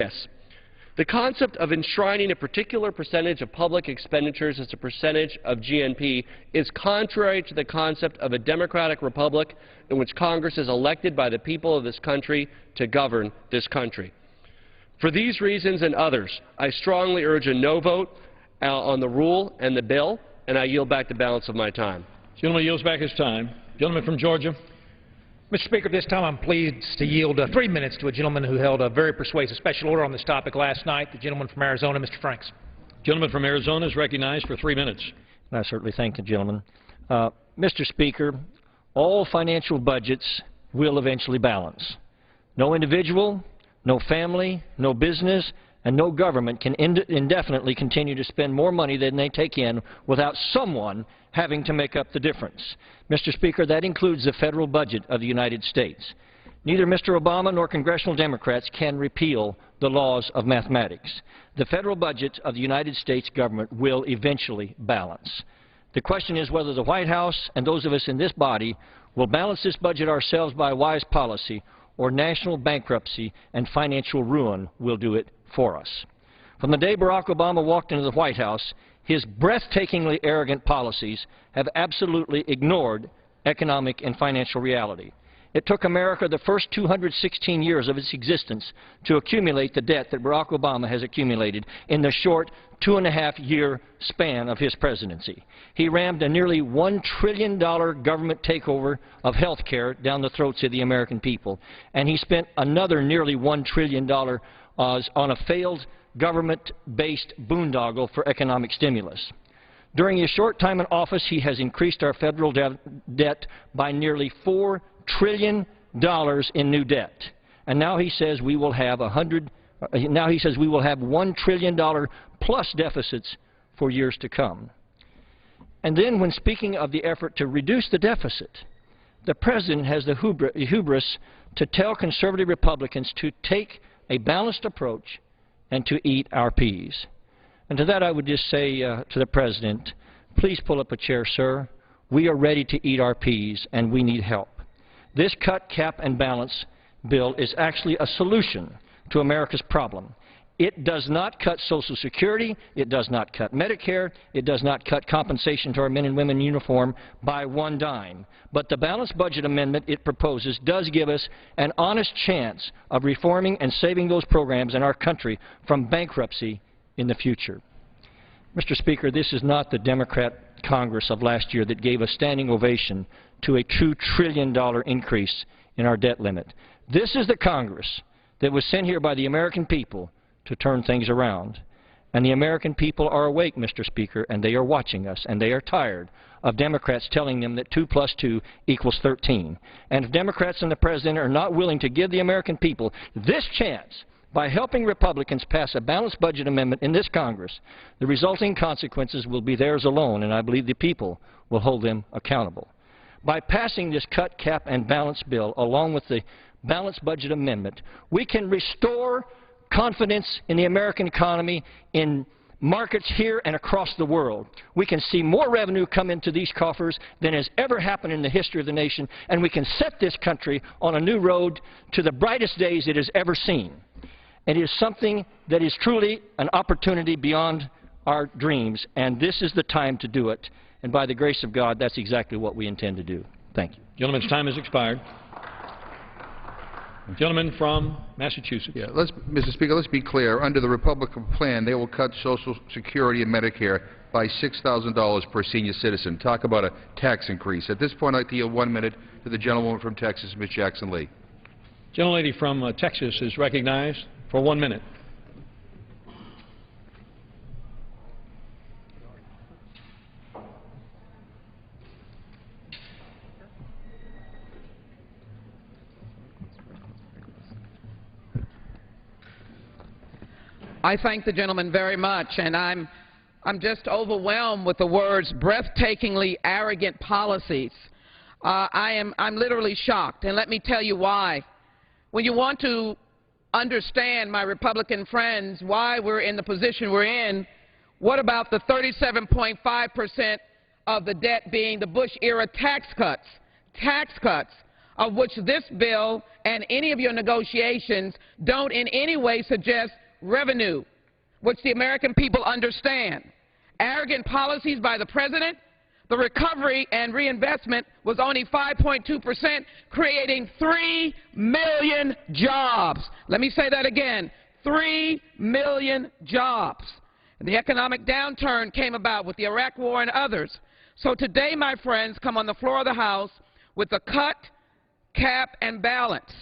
Yes. The concept of enshrining a particular percentage of public expenditures as a percentage of GNP is contrary to the concept of a democratic republic in which Congress is elected by the people of this country to govern this country. For these reasons and others, I strongly urge a no vote on the rule and the bill, and I yield back the balance of my time. The gentleman yields back his time. Gentleman from Georgia. Mr. Speaker, at this time I'm pleased to yield 3 minutes to a gentleman who held a very persuasive special order on this topic last night, the gentleman from Arizona, Mr. Franks. Gentleman from Arizona is recognized for 3 minutes. I certainly thank the gentleman. Mr. Speaker, all financial budgets will eventually balance. No individual, no family, no business, and no government can indefinitely continue to spend more money than they take in without someone having to make up the difference. Mr. Speaker, that includes the federal budget of the United States. Neither Mr. Obama nor congressional Democrats can repeal the laws of mathematics. The federal budget of the United States government will eventually balance. The question is whether the White House and those of us in this body will balance this budget ourselves by wise policy, or national bankruptcy and financial ruin will do it for us. From the day Barack Obama walked into the White House, his breathtakingly arrogant policies have absolutely ignored economic and financial reality. It took America the first 216 years of its existence to accumulate the debt that Barack Obama has accumulated in the short 2.5-year span of his presidency. He rammed a nearly $1 trillion government takeover of health care down the throats of the American people, and he spent another nearly $1 trillion on a failed government-based boondoggle for economic stimulus. During his short time in office, he has increased our federal debt by nearly $4 trillion in new debt. And now he says we will have $1 trillion plus deficits for years to come. And then when speaking of the effort to reduce the deficit, the President has the hubris to tell conservative Republicans to take a balanced approach and to eat our peas. And to that I would just say to the President, please pull up a chair, sir. We are ready to eat our peas and we need help. This cut, cap, and balance bill is actually a solution to America's problem. It does not cut Social Security, it does not cut Medicare, it does not cut compensation to our men and women in uniform by one dime. But the balanced budget amendment it proposes does give us an honest chance of reforming and saving those programs in our country from bankruptcy in the future. Mr. Speaker, this is not the Democrat Congress of last year that gave a standing ovation to a $2 trillion increase in our debt limit. This is the Congress that was sent here by the American people to turn things around. And the American people are awake, Mr. Speaker, and they are watching us, and they are tired of Democrats telling them that 2 + 2 = 13. And if Democrats and the President are not willing to give the American people this chance by helping Republicans pass a balanced budget amendment in this Congress, the resulting consequences will be theirs alone, and I believe the people will hold them accountable. By passing this cut, cap, and balance bill along with the balanced budget amendment, we can restore confidence in the American economy, in markets here and across the world. We can see more revenue come into these coffers than has ever happened in the history of the nation, and we can set this country on a new road to the brightest days it has ever seen. It is something that is truly an opportunity beyond our dreams, and this is the time to do it. And by the grace of God, that's exactly what we intend to do. Thank you. Gentleman's time has expired. Gentleman from Massachusetts. Yeah, Mr. Speaker, let's be clear. Under the Republican plan, they will cut Social Security and Medicare by $6,000 per senior citizen. Talk about a tax increase. At this point, I'd like to yield 1 minute to the gentlewoman from Texas, Ms. Jackson Lee. Gentlelady from Texas is recognized for 1 minute. I thank the gentleman very much, and I'm just overwhelmed with the words breathtakingly arrogant policies. I'm literally shocked, and let me tell you why. When you want to understand, my Republican friends, why we're in the position we're in, what about the 37.5% of the debt being the Bush-era tax cuts? Tax cuts. of which this bill and any of your negotiations don't in any way suggest revenue, which the American people understand. Arrogant policies by the President. The recovery and reinvestment was only 5.2%, creating 3 million jobs. Let me say that again, 3 million jobs. And the economic downturn came about with the Iraq War and others. So today, my friends, come on the floor of the House with the cut, cap, and balance.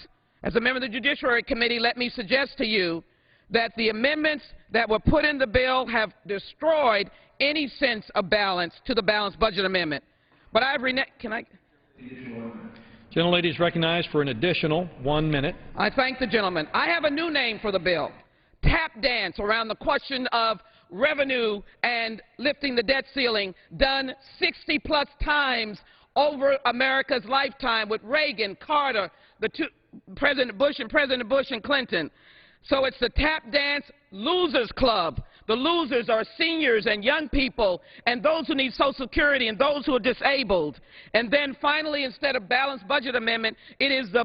As a member of the Judiciary Committee, let me suggest to you that the amendments that were put in the bill have destroyed any sense of balance to the balanced budget amendment. But I've can I? Gentlelady is recognized for an additional 1 minute. I thank the gentleman. I have a new name for the bill. Tap dance around the question of revenue and lifting the debt ceiling, done 60-plus times over America's lifetime with Reagan, Carter, President Bush and Clinton. So it's the tap dance losers club. The losers are seniors and young people and those who need Social Security and those who are disabled. And then finally, instead of balanced budget amendment, it is the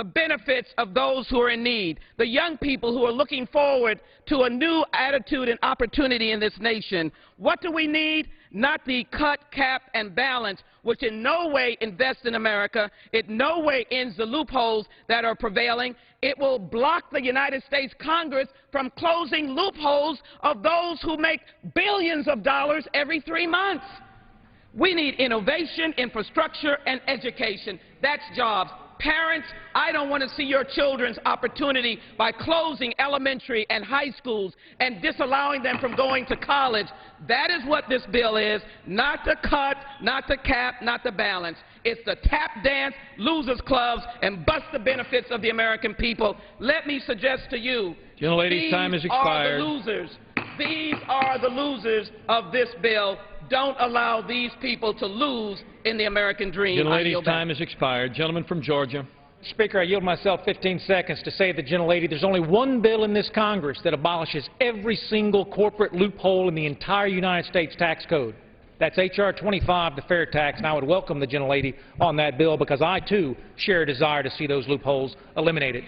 benefits of those who are in need, the young people who are looking forward to a new attitude and opportunity in this nation. What do we need? Not the cut, cap, and balance, which in no way invests in America. It no way ends the loopholes that are prevailing. It will block the United States Congress from closing loopholes of those who make billions of dollars every 3 months. We need innovation, infrastructure, and education. That's jobs. Parents, I don't want to see your children's opportunity by closing elementary and high schools and disallowing them from going to college. That is what this bill is, not the cut, not the cap, not the balance. It's the tap dance, losers clubs, and bust the benefits of the American people. Let me suggest to you, Gentlelady's time has expired. Are the losers. These are the losers of this bill. Don't allow these people to lose in the American dream. Gentlelady's time has expired. Gentleman from Georgia. Speaker, I yield myself 15 seconds to say to the gentlelady there's only one bill in this Congress that abolishes every single corporate loophole in the entire United States tax code. That's H.R. 25, the fair tax, and I would welcome the gentlelady on that bill because I, too, share a desire to see those loopholes eliminated.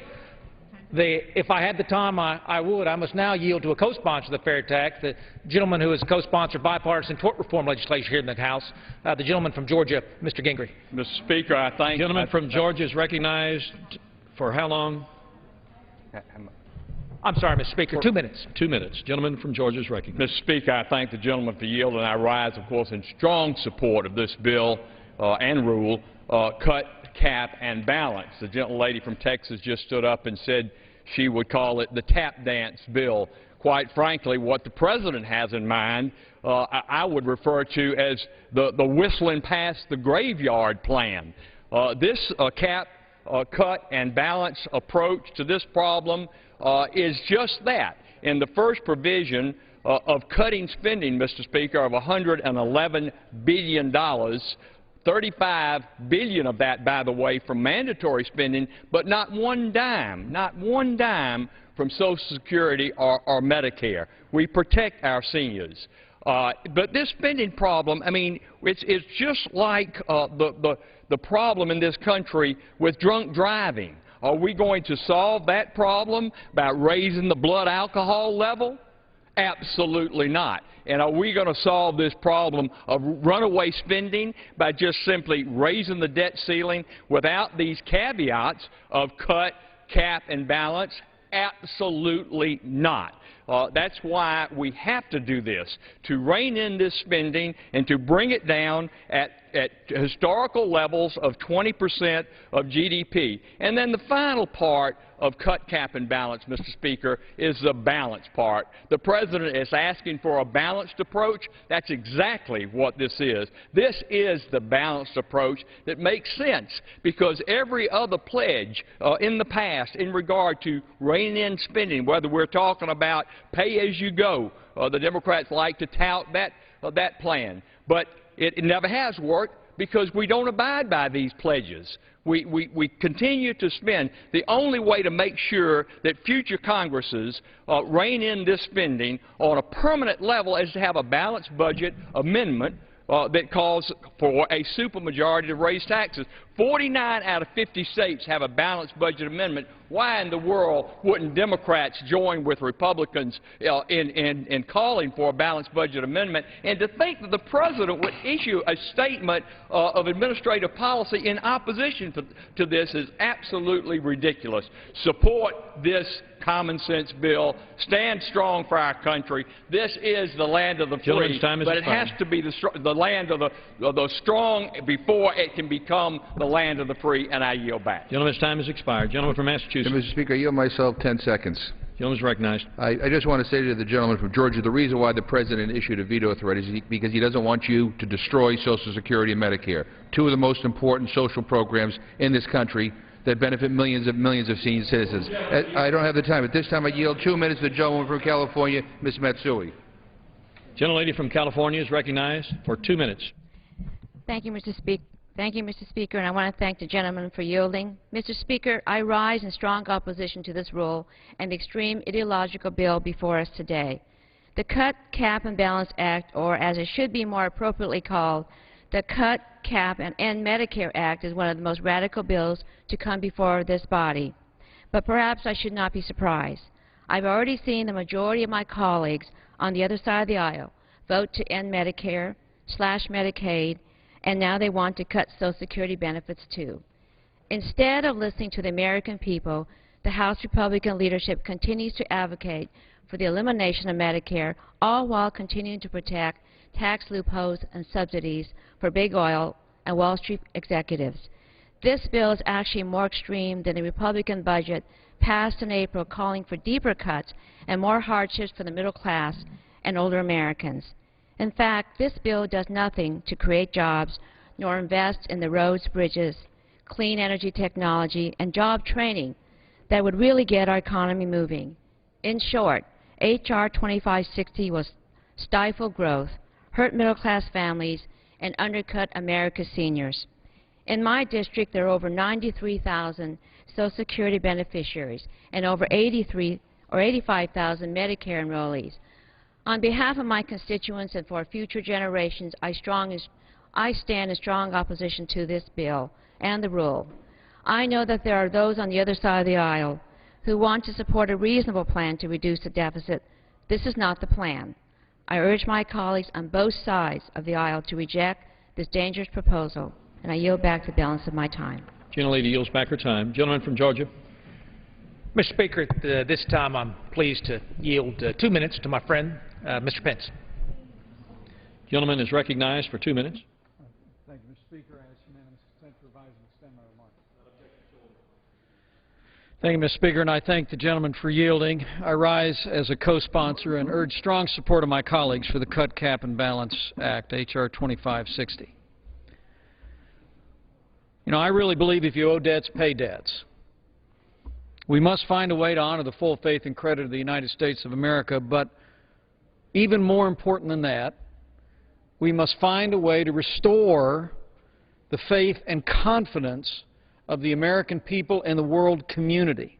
If I had the time, I would. I must now yield to a co-sponsor of the fair tax, the gentleman who has co-sponsored bipartisan tort reform legislation here in the House, the gentleman from Georgia, Mr. Gingrey. Mr. Speaker, I thank... The gentleman from Georgia is recognized for how long? I'm sorry, Mr. Speaker, 2 minutes. 2 minutes. Gentleman from Georgia is recognized. Mr. Speaker, I thank the gentleman for yielding. I rise, of course, in strong support of this bill and rule, cut, cap, and balance. The gentlelady from Texas just stood up and said she would call it the tap dance bill. Quite frankly, what the President has in mind, I would refer to as the whistling past the graveyard plan. This cap, cut, and balance approach to this problem is just that. In the first provision of cutting spending, Mr. Speaker, of $111 billion, $35 billion of that, by the way, from mandatory spending, but not one dime from Social Security or Medicare. We protect our seniors. But this spending problem, I mean, it's just like the problem in this country with drunk driving. Are we going to solve that problem by raising the blood alcohol level? Absolutely not. And are we going to solve this problem of runaway spending by just simply raising the debt ceiling without these caveats of cut, cap, and balance? Absolutely not. That's why we have to do this, to rein in this spending and to bring it down at historical levels of 20% of GDP. And then the final part of cut, cap, and balance, Mr. Speaker, is the balance part. The President is asking for a balanced approach. That's exactly what this is. This is the balanced approach that makes sense because every other pledge in the past in regard to reining in spending, whether we're talking about pay-as-you-go, the Democrats like to tout that plan, but it never has worked because we don't abide by these pledges. We continue to spend. The only way to make sure that future Congresses rein in this spending on a permanent level is to have a balanced budget amendment that calls for a supermajority to raise taxes. 49 out of 50 states have a balanced budget amendment. Why in the world wouldn't Democrats join with Republicans in calling for a balanced budget amendment? And to think that the President would issue a statement of administrative policy in opposition to this is absolutely ridiculous. Support this common sense bill. Stand strong for our country. This is the land of the free, but it has to be the land of the strong before it can become the land of the free, and I yield back. Gentleman's time has expired. Gentleman from Massachusetts. Mr. Speaker, I yield myself 10 seconds. Gentleman's recognized. I just want to say to the gentleman from Georgia, the reason why the President issued a veto threat is because he doesn't want you to destroy Social Security and Medicare, two of the most important social programs in this country that benefit millions of senior citizens. I don't have the time. At this time, I yield 2 minutes to the gentleman from California, Ms. Matsui. Gentlelady from California is recognized for 2 minutes. Thank you, Mr. Speaker, and I want to thank the gentleman for yielding. Mr. Speaker, I rise in strong opposition to this rule and the extreme ideological bill before us today. The Cut, Cap, and Balance Act, or as it should be more appropriately called, the Cut, Cap, and End Medicare Act, is one of the most radical bills to come before this body. But perhaps I should not be surprised. I've already seen the majority of my colleagues on the other side of the aisle vote to end Medicare, slash Medicaid, and now they want to cut Social Security benefits too. Instead of listening to the American people, the House Republican leadership continues to advocate for the elimination of Medicare, all while continuing to protect tax loopholes and subsidies for big oil and Wall Street executives. This bill is actually more extreme than the Republican budget passed in April, calling for deeper cuts and more hardships for the middle class and older Americans. In fact, this bill does nothing to create jobs nor invest in the roads, bridges, clean energy technology, and job training that would really get our economy moving. In short, H.R. 2560 will stifle growth, hurt middle-class families, and undercut America's seniors. In my district, there are over 93,000 Social Security beneficiaries and over 85,000 Medicare enrollees. On behalf of my constituents and for future generations, I stand in strong opposition to this bill and the rule. I know that there are those on the other side of the aisle who want to support a reasonable plan to reduce the deficit. This is not the plan. I urge my colleagues on both sides of the aisle to reject this dangerous proposal, and I yield back the balance of my time. Gentlelady yields back her time. Gentleman from Georgia. Mr. Speaker, this time I'm pleased to yield 2 minutes to my friend, Mr. Pence. Gentleman is recognized for 2 minutes. Thank you, Mr. Speaker. I ask unanimous consent to revise and extend my remarks. Thank you, Mr. Speaker, and I thank the gentleman for yielding. I rise as a co-sponsor and urge strong support of my colleagues for the Cut, Cap, and Balance Act, H.R. 2560. You know, I really believe if you owe debts, pay debts. We must find a way to honor the full faith and credit of the United States of America, but even more important than that, we must find a way to restore the faith and confidence of the American people and the world community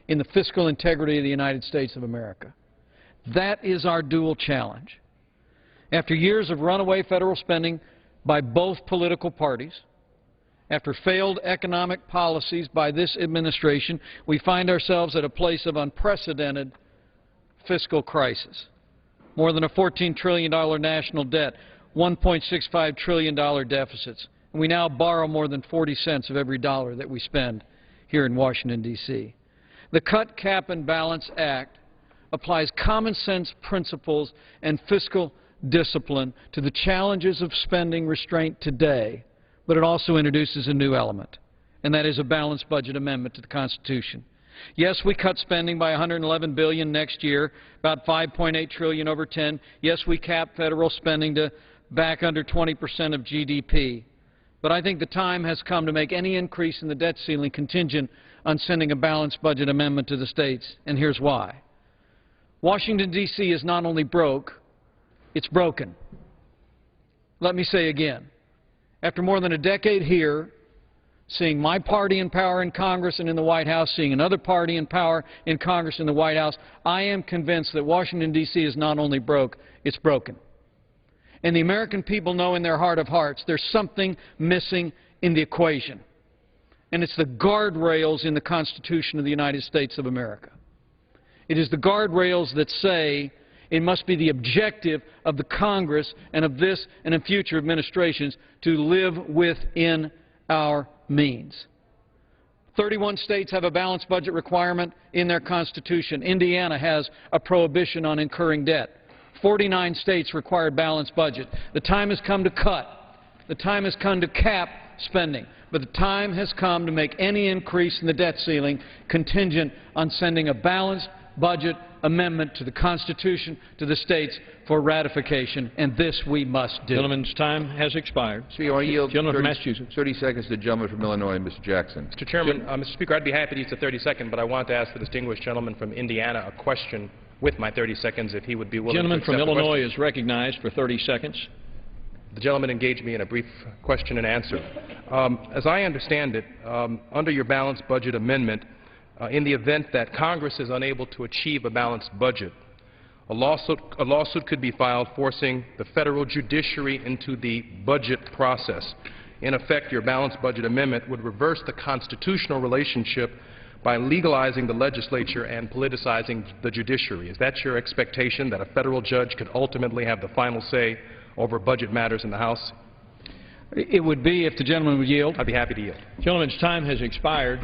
in the fiscal integrity of the United States of America. That is our dual challenge. After years of runaway federal spending by both political parties, after failed economic policies by this administration, we find ourselves at a place of unprecedented fiscal crisis. More than a $14 trillion national debt, $1.65 trillion deficits, and we now borrow more than 40 cents of every dollar that we spend here in Washington, D.C. The Cut, Cap, and Balance Act applies common sense principles and fiscal discipline to the challenges of spending restraint today, but it also introduces a new element, and that is a balanced budget amendment to the Constitution. Yes, we cut spending by $111 billion next year, about $5.8 trillion over 10. Yes, we cap federal spending to back under 20% of GDP. But I think the time has come to make any increase in the debt ceiling contingent on sending a balanced budget amendment to the states, and here's why. Washington, D.C. is not only broke, it's broken. Let me say again. After more than a decade here, seeing my party in power in Congress and in the White House, seeing another party in power in Congress and the White House, I am convinced that Washington, D.C. is not only broke, it's broken. And the American people know in their heart of hearts there's something missing in the equation. And it's the guardrails in the Constitution of the United States of America. It is the guardrails that say it must be the objective of the Congress and of this and in future administrations to live within our means. 31 states have a balanced budget requirement in their Constitution. Indiana has a prohibition on incurring debt. 49 states require balanced budget. The time has come to cut. The time has come to cap spending. But the time has come to make any increase in the debt ceiling contingent on sending a balanced budget amendment to the Constitution, to the states for ratification, and this we must do. Gentleman's time has expired. Speaker, I yield Gentleman from Massachusetts. 30 seconds to the gentleman from Illinois, Mr. Jackson. Mr. Chairman, Mr. Speaker, I'd be happy to use the 30-second, but I want to ask the distinguished gentleman from Indiana a question with my 30 seconds, if he would be willing to accept the question. Gentleman from Illinois is recognized for 30 seconds. The gentleman engaged me in a brief question and answer. As I understand it, under your balanced budget amendment, in the event that Congress is unable to achieve a balanced budget, a lawsuit could be filed forcing the federal judiciary into the budget process. In effect, your balanced budget amendment would reverse the constitutional relationship by legalizing the legislature and politicizing the judiciary. Is that your expectation, that a federal judge could ultimately have the final say over budget matters in the House? It would be if the gentleman would yield. I'd be happy to yield. Gentleman's time has expired.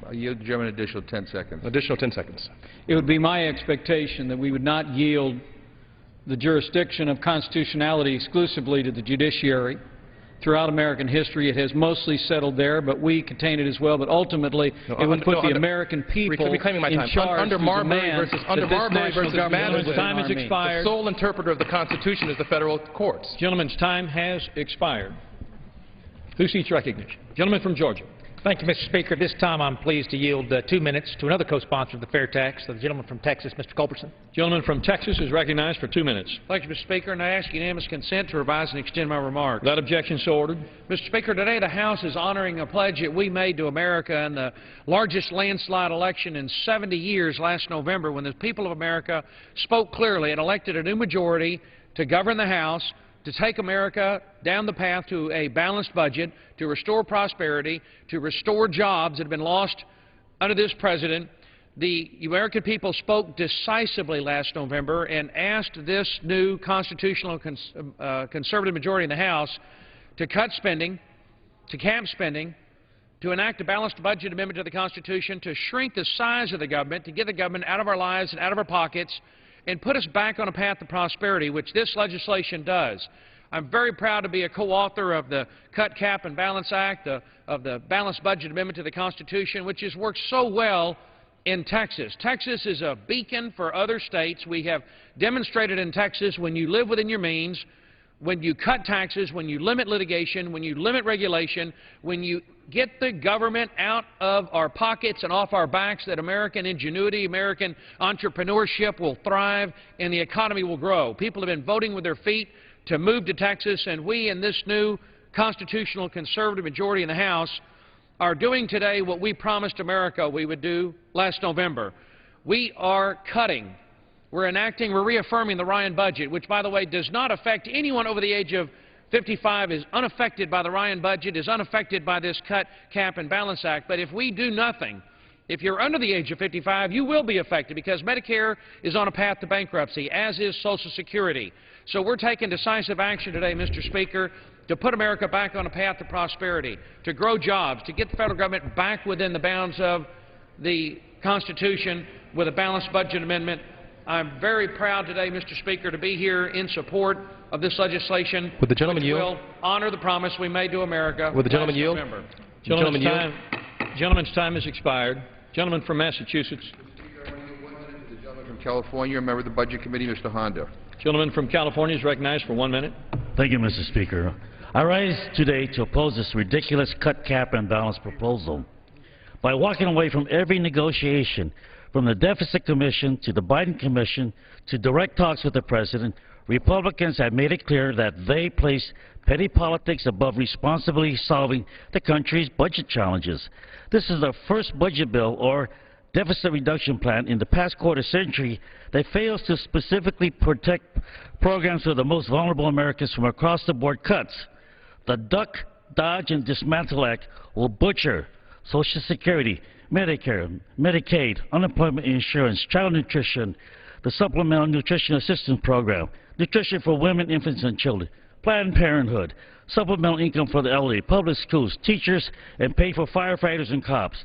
I yield the gentleman an additional 10 seconds. Additional 10 seconds. It would be my expectation that we would not yield the jurisdiction of constitutionality exclusively to the judiciary. Throughout American history, it has mostly settled there, but we contain it as well. But ultimately, it would put the American people in charge under Marbury versus Madison, time has expired. The sole interpreter of the Constitution is the federal courts. Gentleman's time has expired. Who seeks recognition? Gentleman from Georgia. Thank you, Mr. Speaker. This time I'm pleased to yield 2 minutes to another co-sponsor of the fair tax, the gentleman from Texas, Mr. Culberson. Gentleman from Texas is recognized for 2 minutes. Thank you, Mr. Speaker, and I ask unanimous consent to revise and extend my remarks. Without objection, so ordered. Mr. Speaker, today the House is honoring a pledge that we made to America in the largest landslide election in 70 years last November, when the people of America spoke clearly and elected a new majority to govern the House, to take America down the path to a balanced budget, to restore prosperity, to restore jobs that have been lost under this president. The American people spoke decisively last November and asked this new constitutional conservative majority in the House to cut spending, to cap spending, to enact a balanced budget amendment to the Constitution, to shrink the size of the government, to get the government out of our lives and out of our pockets, and put us back on a path to prosperity, which this legislation does. I'm very proud to be a co-author of the Cut, Cap, and Balance Act, of the Balanced Budget Amendment to the Constitution, which has worked so well in Texas. Texas is a beacon for other states. We have demonstrated in Texas when you live within your means, when you cut taxes, when you limit litigation, when you limit regulation, when you get the government out of our pockets and off our backs, that American ingenuity, American entrepreneurship will thrive and the economy will grow. People have been voting with their feet to move to Texas, and we in this new constitutional conservative majority in the House are doing today what we promised America we would do last November. We are cutting. We're reaffirming the Ryan budget, which, by the way, does not affect anyone over the age of 55, is unaffected by the Ryan budget, is unaffected by this Cut, Cap, and Balance Act. But if we do nothing, if you're under the age of 55, you will be affected, because Medicare is on a path to bankruptcy, as is Social Security. So we're taking decisive action today, Mr. Speaker, to put America back on a path to prosperity, to grow jobs, to get the federal government back within the bounds of the Constitution with a balanced budget amendment. I'm very proud today, Mr. Speaker, to be here in support of this legislation, Would the gentleman which yield? will honor the promise we made to America. Would the gentleman yield? November. Gentleman's time has expired. Gentleman from Massachusetts. Speaker, I want to give 1 minute to the gentleman from California, a member of the Budget Committee, Mr. Honda. Gentleman from California is recognized for 1 minute. Thank you, Mr. Speaker. I rise today to oppose this ridiculous cut, cap, and balance proposal. By walking away from every negotiation, from the Deficit Commission to the Biden Commission to direct talks with the President, Republicans have made it clear that they place petty politics above responsibly solving the country's budget challenges. This is the first budget bill, or deficit reduction plan in the past quarter century that fails to specifically protect programs for the most vulnerable Americans from across-the-board cuts. The Duck, Dodge, and Dismantle Act will butcher Social Security, Medicare, Medicaid, unemployment insurance, child nutrition, the Supplemental Nutrition Assistance Program, nutrition for women, infants, and children, Planned Parenthood, supplemental income for the elderly, public schools, teachers, and pay for firefighters and cops.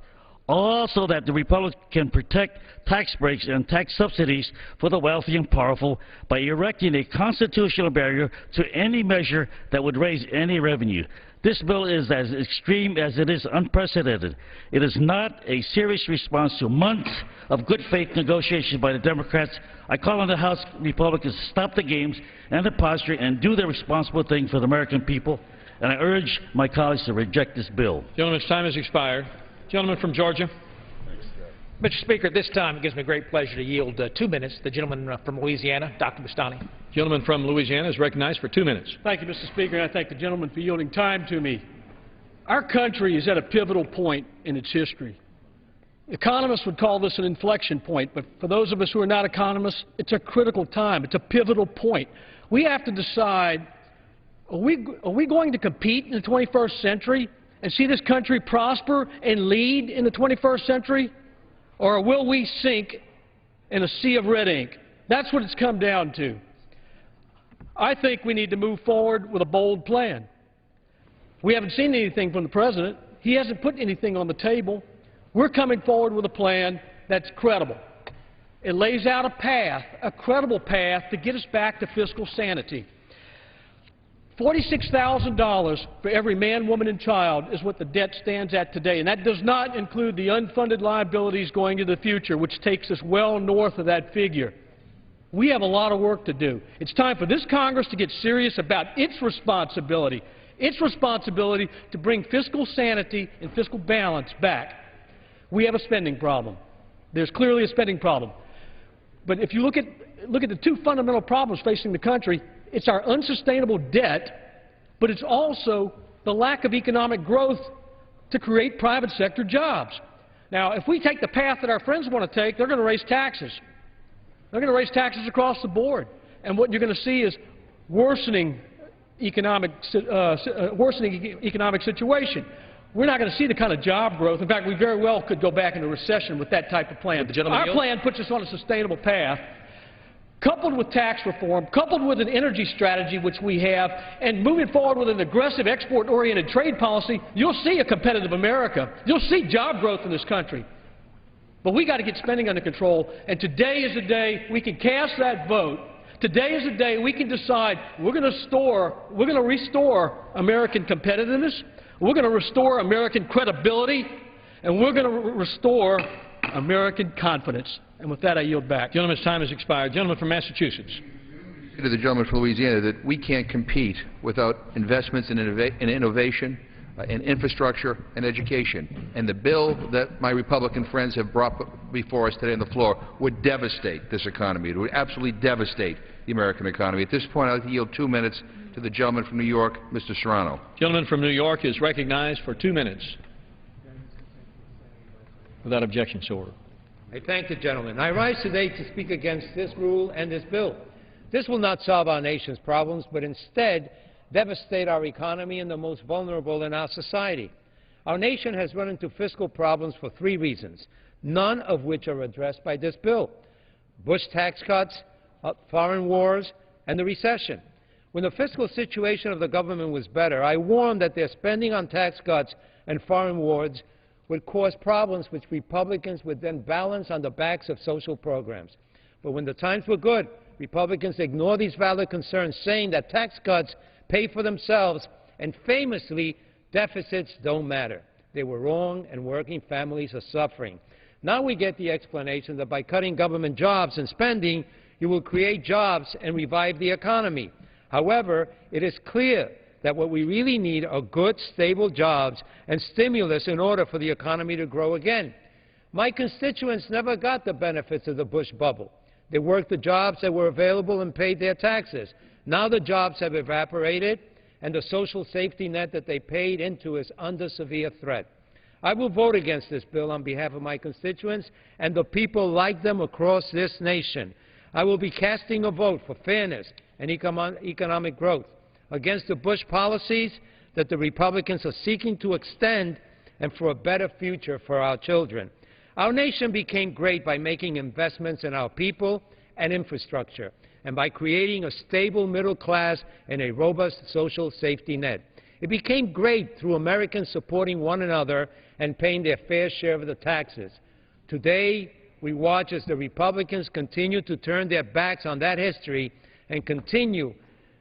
All so that the Republic can protect tax breaks and tax subsidies for the wealthy and powerful by erecting a constitutional barrier to any measure that would raise any revenue. This bill is as extreme as it is unprecedented. It is not a serious response to months of good faith negotiations by the Democrats. I call on the House Republicans to stop the games and the posturing and do the responsible thing for the American people. And I urge my colleagues to reject this bill. Gentleman's time has expired. Gentleman from Georgia. Mr. Speaker, at this time it gives me great pleasure to yield 2 minutes to the gentleman from Louisiana, Dr. Bastani. Gentleman from Louisiana is recognized for 2 minutes. Thank you, Mr. Speaker, and I thank the gentleman for yielding time to me. Our country is at a pivotal point in its history. Economists would call this an inflection point, but for those of us who are not economists, it's a critical time. It's a pivotal point. We have to decide, are we going to compete in the 21st century and see this country prosper and lead in the 21st century? Or will we sink in a sea of red ink? That's what it's come down to. I think we need to move forward with a bold plan. We haven't seen anything from the President. He hasn't put anything on the table. We're coming forward with a plan that's credible. It lays out a path, a credible path, to get us back to fiscal sanity. $46,000 for every man, woman, and child is what the debt stands at today, and that does not include the unfunded liabilities going into the future, which takes us well north of that figure. We have a lot of work to do. It's time for this Congress to get serious about its responsibility to bring fiscal sanity and fiscal balance back. We have a spending problem. There's clearly a spending problem. But if you look at the two fundamental problems facing the country, it's our unsustainable debt, but it's also the lack of economic growth to create private sector jobs. Now, if we take the path that our friends want to take, they're going to raise taxes. They're going to raise taxes across the board. And what you're going to see is worsening economic situation. We're not going to see the kind of job growth. In fact, we very well could go back into recession with that type of plan. Our plan puts us on a sustainable path, coupled with tax reform, coupled with an energy strategy, which we have, and moving forward with an aggressive export-oriented trade policy. You'll see a competitive America. You'll see job growth in this country. But we got to get spending under control, and today is the day we can cast that vote. Today is the day we can decide we're going to restore American competitiveness, we're going to restore American credibility, and we're going to restore American confidence. And with that, I yield back. Gentleman's time has expired. Gentleman from Massachusetts. To the gentleman from Louisiana, that we can't compete without investments in innovation, in infrastructure, and education. And the bill that my Republican friends have brought before us today on the floor would devastate this economy. It would absolutely devastate the American economy. At this point, I'd like to yield 2 minutes to the gentleman from New York, Mr. Serrano. Gentleman from New York is recognized for 2 minutes. Without objection, so ordered. I thank the gentleman. I rise today to speak against this rule and this bill. This will not solve our nation's problems, but instead devastate our economy and the most vulnerable in our society. Our nation has run into fiscal problems for 3 reasons, none of which are addressed by this bill: Bush tax cuts, foreign wars, and the recession. When the fiscal situation of the government was better, I warned that their spending on tax cuts and foreign wars would cause problems which Republicans would then balance on the backs of social programs. But when the times were good, Republicans ignored these valid concerns, saying that tax cuts pay for themselves, and famously, deficits don't matter. They were wrong, and working families are suffering. Now we get the explanation that by cutting government jobs and spending, you will create jobs and revive the economy. However, it is clear that what we really need are good, stable jobs and stimulus in order for the economy to grow again. My constituents never got the benefits of the Bush bubble. They worked the jobs that were available and paid their taxes. Now the jobs have evaporated, and the social safety net that they paid into is under severe threat. I will vote against this bill on behalf of my constituents and the people like them across this nation. I will be casting a vote for fairness and economic growth, against the Bush policies that the Republicans are seeking to extend, and for a better future for our children. Our nation became great by making investments in our people and infrastructure, and by creating a stable middle class and a robust social safety net. It became great through Americans supporting one another and paying their fair share of the taxes. Today, we watch as the Republicans continue to turn their backs on that history and continue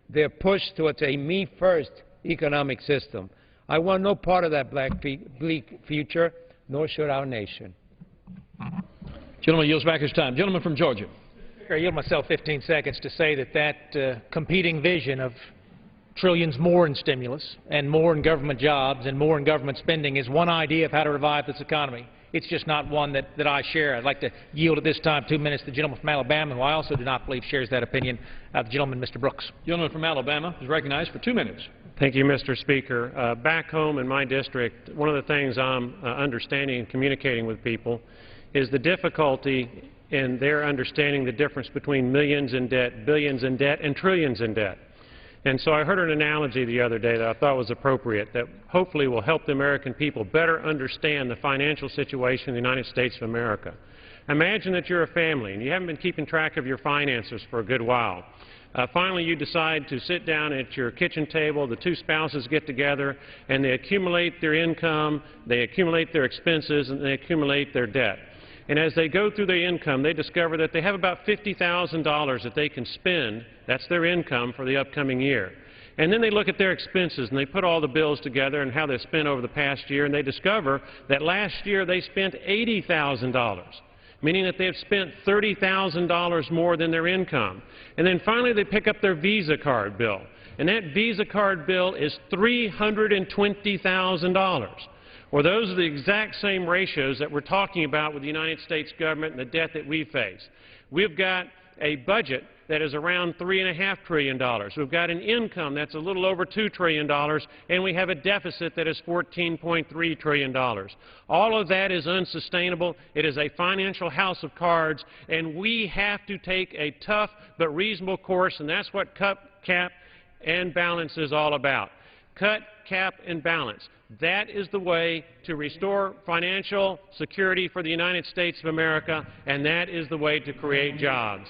their push towards a me-first economic system. I want no part of that bleak future, nor should our nation. Gentleman yields back his time. Gentleman from Georgia. I yield myself 15 seconds to say that competing vision of trillions more in stimulus and more in government jobs and more in government spending is one idea of how to revive this economy. It's just not one that I share. I'd like to yield at this time 2 minutes to the gentleman from Alabama, who I also do not believe shares that opinion, the gentleman, Mr. Brooks. Gentleman from Alabama is recognized for 2 minutes. Thank you, Mr. Speaker. Back home in my district, one of the things I'm understanding and communicating with people is the difficulty in their understanding the difference between millions in debt, billions in debt, and trillions in debt. And so I heard an analogy the other day that I thought was appropriate that hopefully will help the American people better understand the financial situation in the United States of America. Imagine that you're a family and you haven't been keeping track of your finances for a good while. Finally, you decide to sit down at your kitchen table, the two spouses get together, and they accumulate their income, they accumulate their expenses, and they accumulate their debt. And as they go through their income, they discover that they have about $50,000 that they can spend. That's their income for the upcoming year. And then they look at their expenses, and they put all the bills together and how they spent over the past year, and they discover that last year they spent $80,000. Meaning that they have spent $30,000 more than their income. And then finally they pick up their Visa card bill. And that Visa card bill is $320,000. Well, those are the exact same ratios that we're talking about with the United States government and the debt that we face. We've got a budget that is around $3.5 trillion. We've got an income that's a little over $2 trillion, and we have a deficit that is $14.3 trillion. All of that is unsustainable. It is a financial house of cards, and we have to take a tough but reasonable course, and that's what cut, cap, and balance is all about. Cut, cap, and balance. That is the way to restore financial security for the United States of America, and that is the way to create jobs.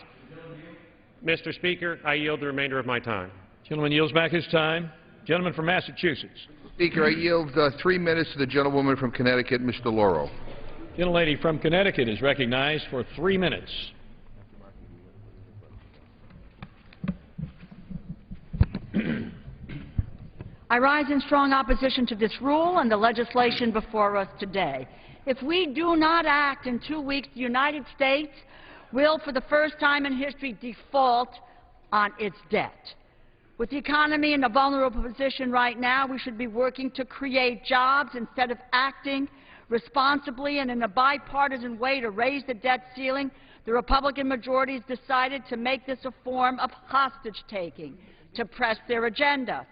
Mr. Speaker, I yield the remainder of my time. Gentleman yields back his time. Gentleman from Massachusetts. Speaker, I yield 3 minutes to the gentlewoman from Connecticut, Mr. Lauro. Gentlelady from Connecticut is recognized for 3 minutes. I rise in strong opposition to this rule and the legislation before us today. If we do not act in 2 weeks, the United States will, for the first time in history, default on its debt. With the economy in a vulnerable position right now, we should be working to create jobs instead of acting responsibly and in a bipartisan way to raise the debt ceiling. The Republican majority has decided to make this a form of hostage-taking to press their agenda.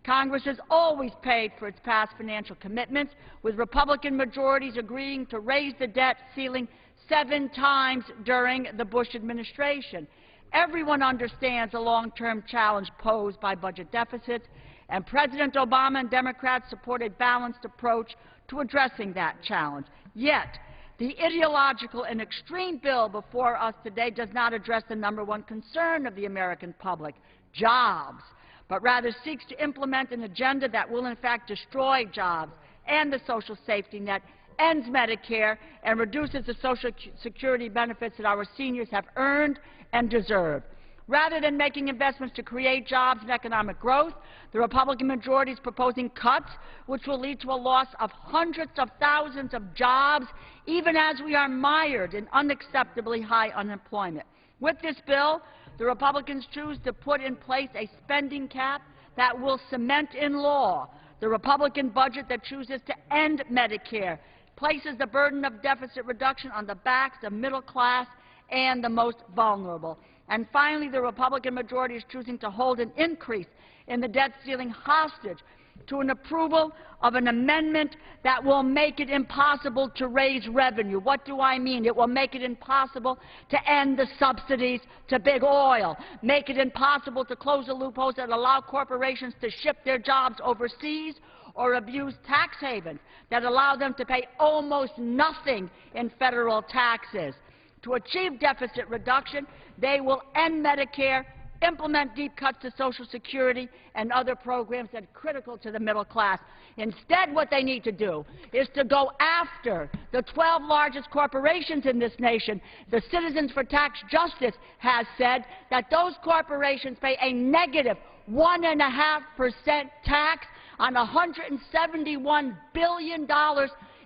Congress has always paid for its past financial commitments, with Republican majorities agreeing to raise the debt ceiling 7 times during the Bush administration. Everyone understands the long-term challenge posed by budget deficits, and President Obama and Democrats support a balanced approach to addressing that challenge. Yet, the ideological and extreme bill before us today does not address the #1 concern of the American public, jobs, but rather seeks to implement an agenda that will in fact destroy jobs and the social safety net, ends Medicare, and reduces the Social Security benefits that our seniors have earned and deserve. Rather than making investments to create jobs and economic growth, the Republican majority is proposing cuts which will lead to a loss of hundreds of thousands of jobs, even as we are mired in unacceptably high unemployment. With this bill, the Republicans choose to put in place a spending cap that will cement in law the Republican budget that chooses to end Medicare, places the burden of deficit reduction on the backs of middle class and the most vulnerable. And finally, the Republican majority is choosing to hold an increase in the debt ceiling hostage to an approval of an amendment that will make it impossible to raise revenue. What do I mean? It will make it impossible to end the subsidies to big oil, make it impossible to close the loopholes that allow corporations to ship their jobs overseas or abuse tax havens that allow them to pay almost nothing in federal taxes. To achieve deficit reduction, they will end Medicare, implement deep cuts to Social Security and other programs that are critical to the middle class. Instead, what they need to do is to go after the 12 largest corporations in this nation. The Citizens for Tax Justice has said that those corporations pay a negative 1.5% tax on $171 billion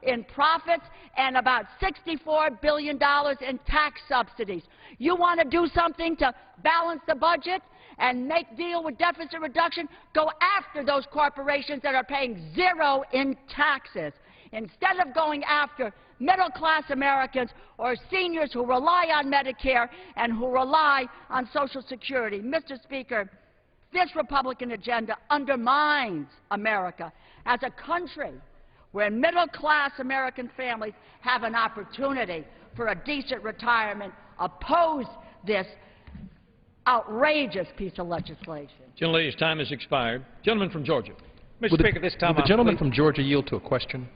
in profits and about $64 billion in tax subsidies. You want to do something to balance the budget and deal with deficit reduction? Go after those corporations that are paying zero in taxes, instead of going after middle-class Americans or seniors who rely on Medicare and who rely on Social Security. Mr. Speaker, this Republican agenda undermines America as a country where middle-class American families have an opportunity for a decent retirement. Oppose this outrageous piece of legislation. Gentlelady's time has expired. Gentleman from Georgia. Mr. Speaker, this time Would the gentleman from Georgia yield to a question?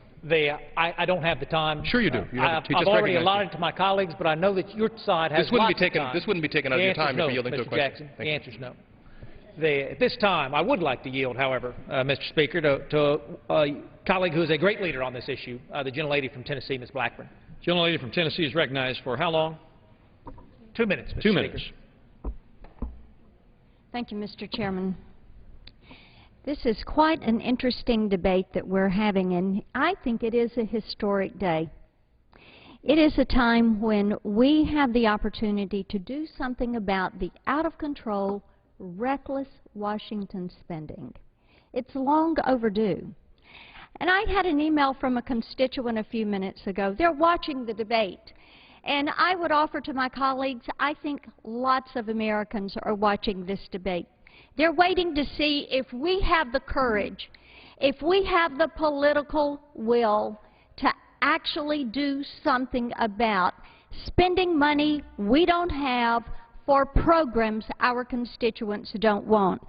I don't have the time. Sure you do. I've already allotted to my colleagues, but I know that your side has lots of time. This wouldn't be taken out of your time if you're yielding to a question. Jackson, the answer is no. At this time, I would like to yield, however, Mr. Speaker, to a colleague who is a great leader on this issue, the gentlelady from Tennessee, Ms. Blackburn. Gentlelady from Tennessee is recognized for how long? 2 minutes, Mr. Speaker. 2 minutes. Thank you, Mr. Chairman. This is quite an interesting debate that we're having, and I think it is a historic day. It is a time when we have the opportunity to do something about the out-of-control, reckless Washington spending. It's long overdue. And I had an email from a constituent a few minutes ago. They're watching the debate. And I would offer to my colleagues, I think lots of Americans are watching this debate. They're waiting to see if we have the courage, if we have the political will to actually do something about spending money we don't have for programs our constituents don't want.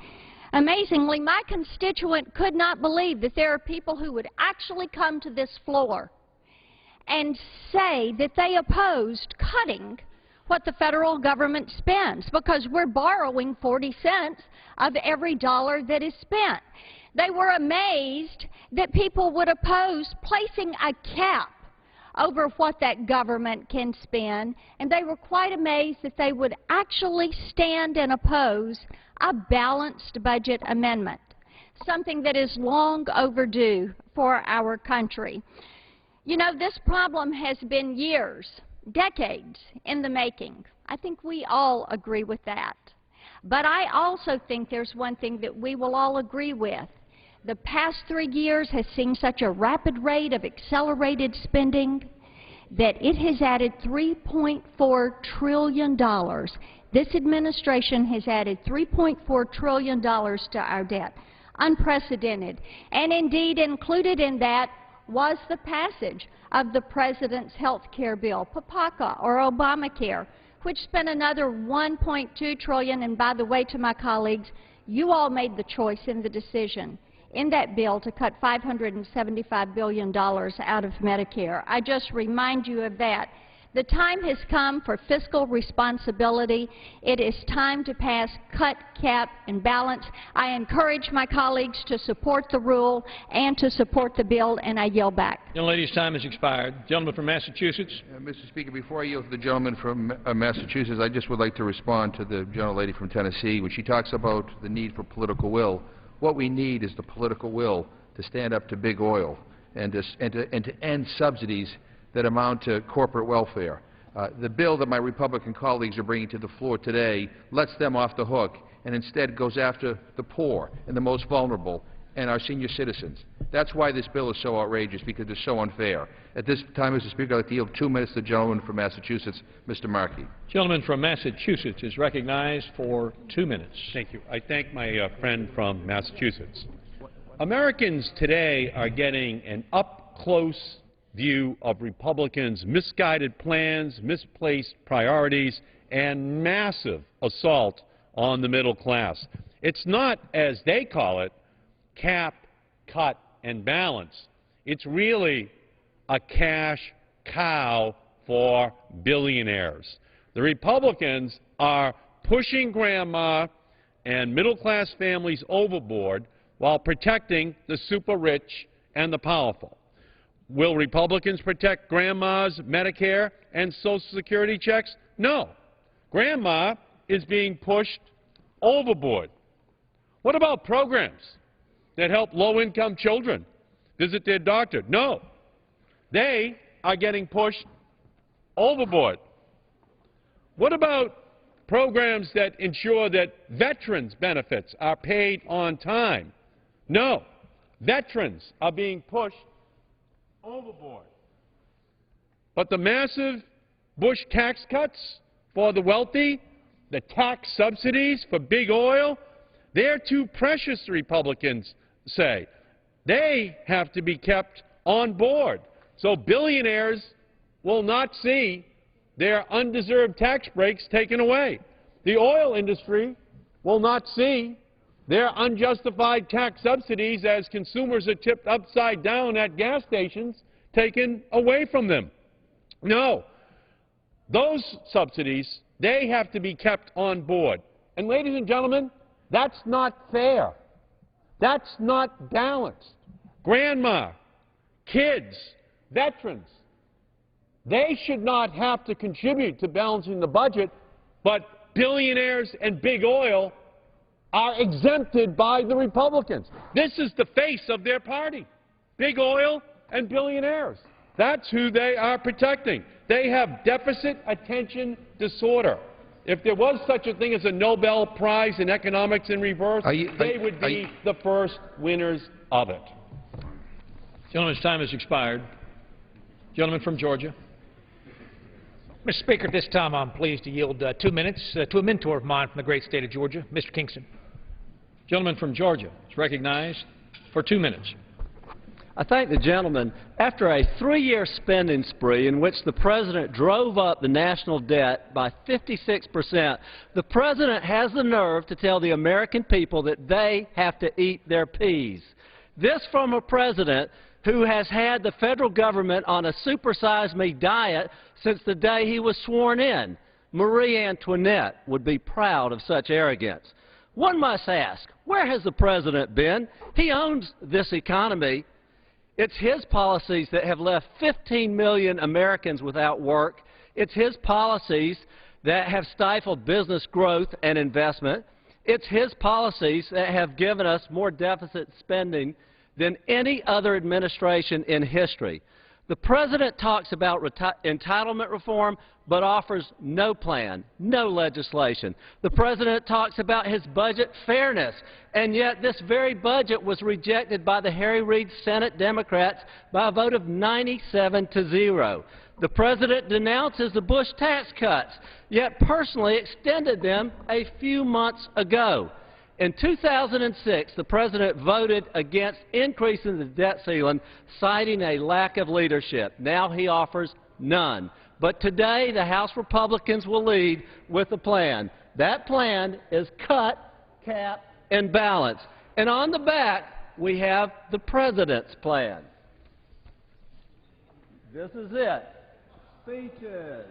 Amazingly, my constituent could not believe that there are people who would actually come to this floor and say that they opposed cutting what the federal government spends, because we're borrowing 40 cents of every dollar that is spent. They were amazed that people would oppose placing a cap over what that government can spend, and they were quite amazed that they would actually stand and oppose a balanced budget amendment, something that is long overdue for our country. You know, this problem has been years, decades in the making. I think we all agree with that. But I also think there's one thing that we will all agree with. The past 3 years has seen such a rapid rate of accelerated spending that it has added $3.4 trillion. This administration has added $3.4 trillion to our debt. Unprecedented. And indeed, included in that was the passage of the President's health care bill, PPACA, or Obamacare, which spent another $1.2 trillion. And by the way, to my colleagues, you all made the choice in the decision in that bill to cut $575 billion out of Medicare. I just remind you of that. The time has come for fiscal responsibility. It is time to pass cut, cap, and balance. I encourage my colleagues to support the rule and to support the bill, and I yield back. Gentlelady's time has expired. Gentleman from Massachusetts. Mr. Speaker, before I yield to the gentleman from Massachusetts, I just would like to respond to the gentlelady from Tennessee when she talks about the need for political will. What we need is the political will to stand up to big oil and to end subsidies that amount to corporate welfare. The bill that my Republican colleagues are bringing to the floor today lets them off the hook and instead goes after the poor and the most vulnerable and our senior citizens. That's why this bill is so outrageous, because it's so unfair. At this time, Mr. Speaker, I'd like to yield 2 minutes to the gentleman from Massachusetts, Mr. Markey. Gentleman from Massachusetts is recognized for 2 minutes. Thank you. I thank my friend from Massachusetts. Americans today are getting an up-close view of Republicans' misguided plans, misplaced priorities, and massive assault on the middle class. It's not, as they call it, cap, cut, and balance. It's really a cash cow for billionaires. The Republicans are pushing grandma and middle-class families overboard while protecting the super-rich and the powerful. Will Republicans protect grandma's Medicare and Social Security checks? No. Grandma is being pushed overboard. What about programs that help low-income children visit their doctor? No. They are getting pushed overboard. What about programs that ensure that veterans' benefits are paid on time? No. Veterans are being pushed overboard. But the massive Bush tax cuts for the wealthy, the tax subsidies for big oil, they're too precious, the Republicans say. They have to be kept on board. So billionaires will not see their undeserved tax breaks taken away. The oil industry will not see their unjustified tax subsidies as consumers are tipped upside down at gas stations taken away from them. No. Those subsidies, they have to be kept on board. And ladies and gentlemen, that's not fair. That's not balanced. Grandma, kids, veterans, they should not have to contribute to balancing the budget, but billionaires and big oil are exempted by the Republicans. This is the face of their party, big oil and billionaires. That's who they are protecting. They have deficit attention disorder. If there was such a thing as a Nobel Prize in economics in reverse, they would be the first winners of it. Gentleman's time has expired. Gentleman from Georgia. Mr. Speaker, at this time I'm pleased to yield 2 minutes to a mentor of mine from the great state of Georgia, Mr. Kingston. Gentleman from Georgia is recognized for 2 minutes. I thank the gentleman. After a 3-year spending spree in which the President drove up the national debt by 56%, the President has the nerve to tell the American people that they have to eat their peas. This from a President who has had the federal government on a supersize-me diet since the day he was sworn in. Marie Antoinette would be proud of such arrogance. One must ask, where has the President been? He owns this economy. It's his policies that have left 15 million Americans without work. It's his policies that have stifled business growth and investment. It's his policies that have given us more deficit spending than any other administration in history. The President talks about entitlement reform, but offers no plan, no legislation. The President talks about his budget fairness, and yet this very budget was rejected by the Harry Reid Senate Democrats by a vote of 97-0. The President denounces the Bush tax cuts, yet personally extended them a few months ago. In 2006, the President voted against increasing the debt ceiling, citing a lack of leadership. Now he offers none. But today, the House Republicans will lead with a plan. That plan is cut, cap, and balance. And on the back, we have the President's plan. This is it. Speeches.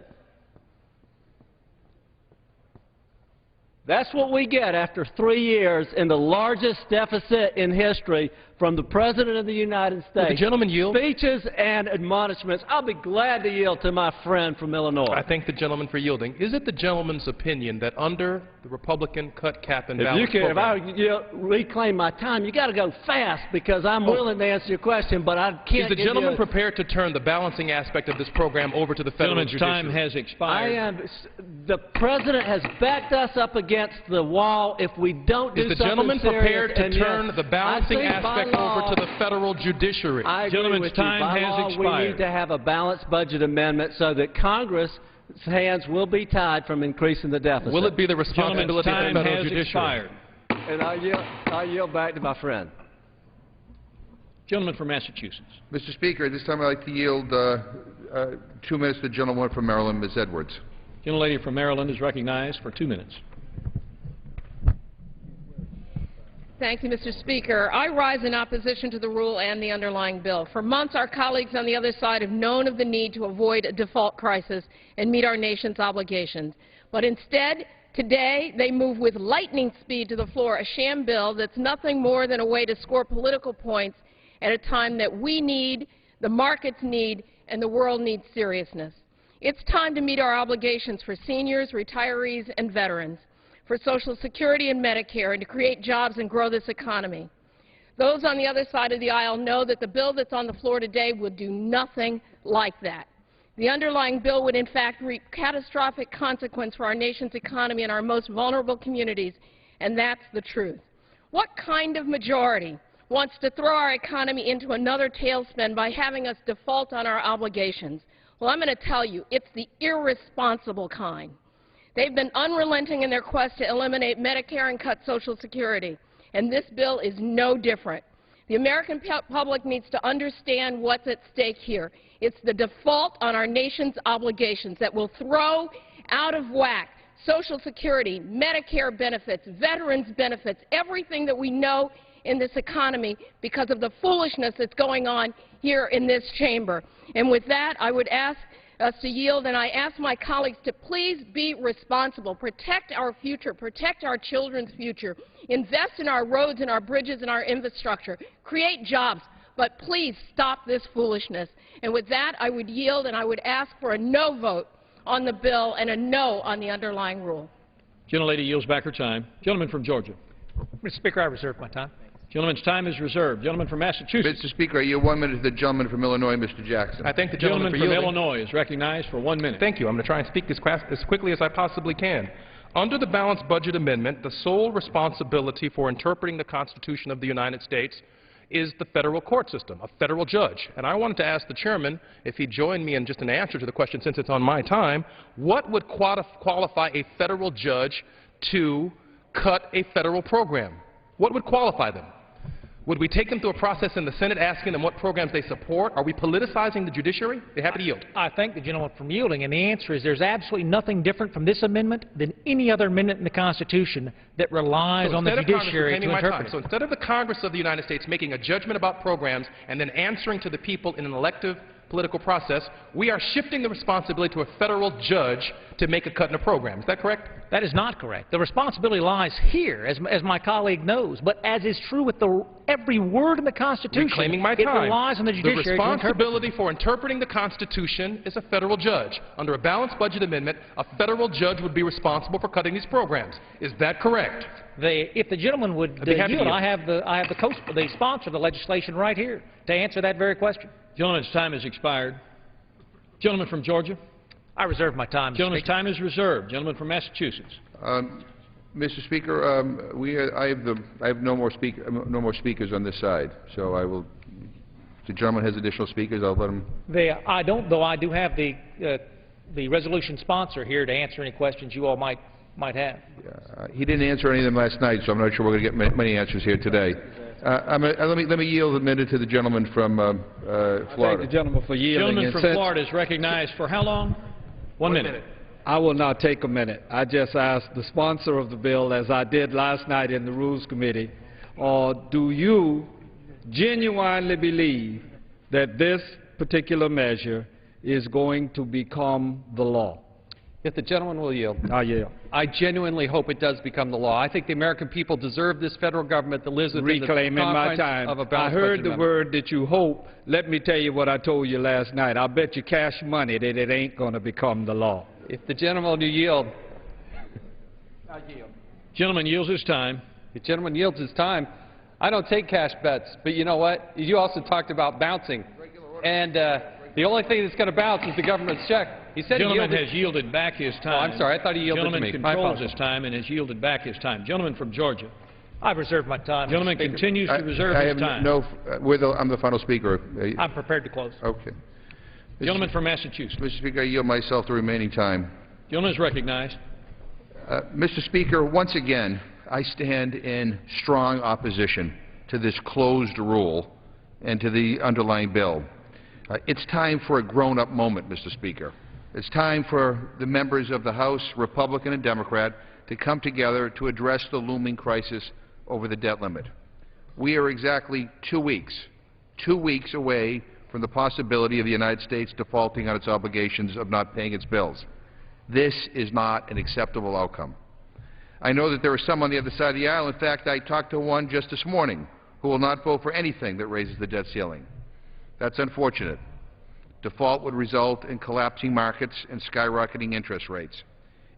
That's what we get after 3 years in the largest deficit in history from the President of the United States. Will the gentleman yield? Speeches and admonishments. I'll be glad to yield to my friend from Illinois. I thank the gentleman for yielding. Is it the gentleman's opinion that under the Republican cut, cap, and balance If I reclaim my time, you got to go fast because I'm willing to answer your question, but I can't. Is the gentleman prepared to turn the balancing aspect of this program over to the federal judiciary? Gentleman's time has expired. The President has backed us up against the wall. If we don't do something serious, is the gentleman prepared to turn the balancing aspect over to the federal judiciary? I agree with you. By law, we need to have a balanced budget amendment so that Congress' hands will be tied from increasing the deficit. Will it be the responsibility of the federal judiciary? And I yield back to my friend. Gentleman from Massachusetts. Mr. Speaker, at this time I'd like to yield 2 minutes to the gentlewoman from Maryland, Ms. Edwards. Gentlelady from Maryland is recognized for 2 minutes. Thank you, Mr. Speaker. I rise in opposition to the rule and the underlying bill. For months, our colleagues on the other side have known of the need to avoid a default crisis and meet our nation's obligations. But instead, today, they move with lightning speed to the floor a sham bill that's nothing more than a way to score political points at a time that we need, the markets need, and the world needs seriousness. It's time to meet our obligations for seniors, retirees, and veterans, for Social Security and Medicare, and to create jobs and grow this economy. Those on the other side of the aisle know that the bill that's on the floor today would do nothing like that. The underlying bill would in fact reap catastrophic consequence for our nation's economy and our most vulnerable communities, and that's the truth. What kind of majority wants to throw our economy into another tailspin by having us default on our obligations? Well, I'm going to tell you, it's the irresponsible kind. They've been unrelenting in their quest to eliminate Medicare and cut Social Security, and this bill is no different. The American public needs to understand what's at stake here. It's the default on our nation's obligations that will throw out of whack Social Security, Medicare benefits, veterans benefits, everything that we know in this economy because of the foolishness that's going on here in this chamber. And with that, I would ask us to yield, and I ask my colleagues to please be responsible, protect our future, protect our children's future, invest in our roads and our bridges and our infrastructure, create jobs, but please stop this foolishness. And with that, I would yield, and I would ask for a no vote on the bill and a no on the underlying rule. Gentlelady yields back her time. Gentleman from Georgia. Mr. Speaker, I reserve my time. Gentleman's time is reserved. Gentleman from Massachusetts. Mr. Speaker, I yield 1 minute to the gentleman from Illinois, Mr. Jackson. I thank the gentleman for from yielding. Illinois is recognized for 1 minute. Thank you. I'm going to try and speak as quickly as I possibly can. Under the balanced budget amendment, the sole responsibility for interpreting the Constitution of the United States is the federal court system, a federal judge. And I wanted to ask the chairman if he'd join me in just an answer to the question, since it's on my time, what would qualify a federal judge to cut a federal program? What would qualify them? Would we take them through a process in the Senate asking them what programs they support? Are we politicizing the judiciary? Be happy to yield. I thank the gentleman from yielding, and the answer is there's absolutely nothing different from this amendment than any other amendment in the Constitution that relies on the judiciary to interpret it. So instead of the Congress of the United States making a judgment about programs and then answering to the people in an elective political process, we are shifting the responsibility to a federal judge to make a cut in a program. Is that correct? That is not correct. The responsibility lies here, as my colleague knows. But as is true with every word in the Constitution, Reclaiming my it time. relies on the judiciary. The responsibility for interpreting the Constitution is a federal judge. Under a balanced budget amendment, a federal judge would be responsible for cutting these programs. Is that correct? If the gentleman would yield, I have the sponsor of the legislation right here to answer that very question. Gentleman's time has expired. Gentleman from Georgia. I reserve my time. Gentleman's time is reserved. Gentleman from Massachusetts. Mr. Speaker, I have no more speakers on this side. So I will. If the gentleman has additional speakers, I'll let him. I don't, though. I do have the resolution sponsor here to answer any questions you all might have. He didn't answer any of them last night, so I'm not sure we're going to get many answers here today. Let me yield a minute to the gentleman from Florida. I thank the gentleman for yielding. Gentleman from Florida is recognized for how long? 1 minute. I will not take a minute. I just asked the sponsor of the bill, as I did last night in the Rules Committee, do you genuinely believe that this particular measure is going to become the law? If the gentleman will yield. I yield. I genuinely hope it does become the law. I think the American people deserve this federal government that lives within the confines of a balanced budget I heard the amendment. word that you hope. Let me tell you what I told you last night. I bet you cash money that it ain't going to become the law. If the gentleman will yield. I yield. Gentleman yields his time. The gentleman yields his time. I don't take cash bets, but you know what? You also talked about bouncing. And the only thing that's going to bounce is the government's check. He said Gentleman has yielded back his time. Oh, I'm sorry. I thought he yielded to me. Gentleman controls his time and has yielded back his time. Gentleman from Georgia. I reserve my time. Gentleman continues to reserve his time. I'm the final speaker. I'm prepared to close. Okay. Gentleman from Massachusetts. Mr. Speaker, I yield myself the remaining time. Gentleman is recognized. Mr. Speaker, once again, I stand in strong opposition to this closed rule and to the underlying bill. It's time for a grown-up moment, Mr. Speaker. It's time for the members of the House, Republican and Democrat, to come together to address the looming crisis over the debt limit. We are exactly 2 weeks away from the possibility of the United States defaulting on its obligations of not paying its bills. This is not an acceptable outcome. I know that there are some on the other side of the aisle. In fact, I talked to one just this morning who will not vote for anything that raises the debt ceiling. That's unfortunate. Default would result in collapsing markets and skyrocketing interest rates.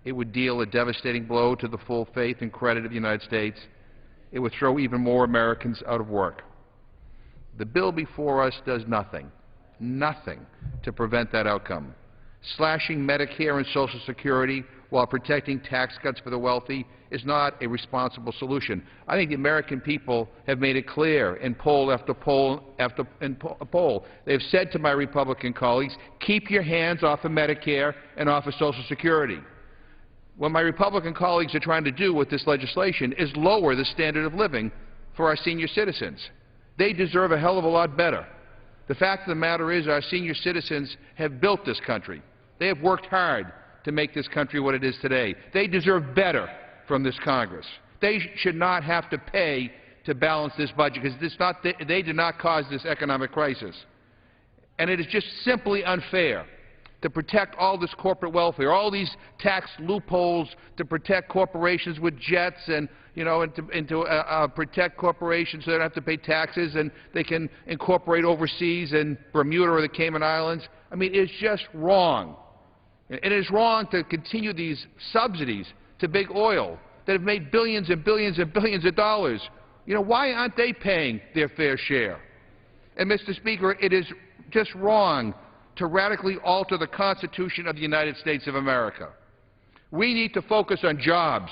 It would deal a devastating blow to the full faith and credit of the United States. It would throw even more Americans out of work. The bill before us does nothing to prevent that outcome. Slashing Medicare and Social Security while protecting tax cuts for the wealthy is not a responsible solution. I think the American people have made it clear in poll after poll after poll. They have said to my Republican colleagues, keep your hands off of Medicare and off of Social Security. What my Republican colleagues are trying to do with this legislation is lower the standard of living for our senior citizens. They deserve a hell of a lot better. The fact of the matter is our senior citizens have built this country. They have worked hard to make this country what it is today. They deserve better from this Congress. They should not have to pay to balance this budget because they did not cause this economic crisis. And it is just simply unfair to protect all this corporate welfare, all these tax loopholes to protect corporations with jets and, to protect corporations so they don't have to pay taxes and they can incorporate overseas in Bermuda or the Cayman Islands. I mean, it's just wrong. It is wrong to continue these subsidies to big oil that have made billions and billions and billions of dollars. Why aren't they paying their fair share? And, Mr. Speaker, it is just wrong to radically alter the Constitution of the United States of America. We need to focus on jobs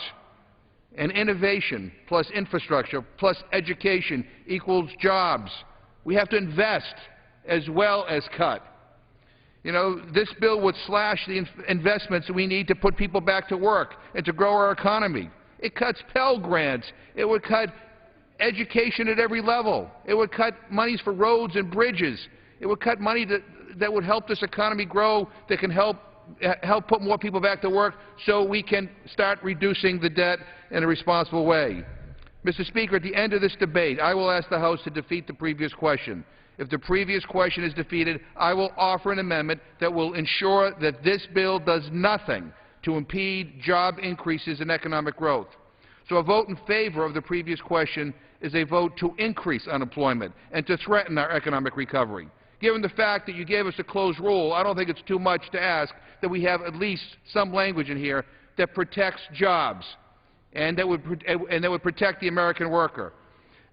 and innovation plus infrastructure plus education equals jobs. We have to invest as well as cut. This bill would slash the investments we need to put people back to work and to grow our economy. It cuts Pell Grants. It would cut education at every level. It would cut monies for roads and bridges. It would cut money that would help this economy grow, that can help put more people back to work so we can start reducing the debt in a responsible way. Mr. Speaker, at the end of this debate, I will ask the House to defeat the previous question. If the previous question is defeated, I will offer an amendment that will ensure that this bill does nothing to impede job increases and economic growth. So a vote in favor of the previous question is a vote to increase unemployment and to threaten our economic recovery. Given the fact that you gave us a closed rule, I don't think it's too much to ask that we have at least some language in here that protects jobs and that would protect the American worker.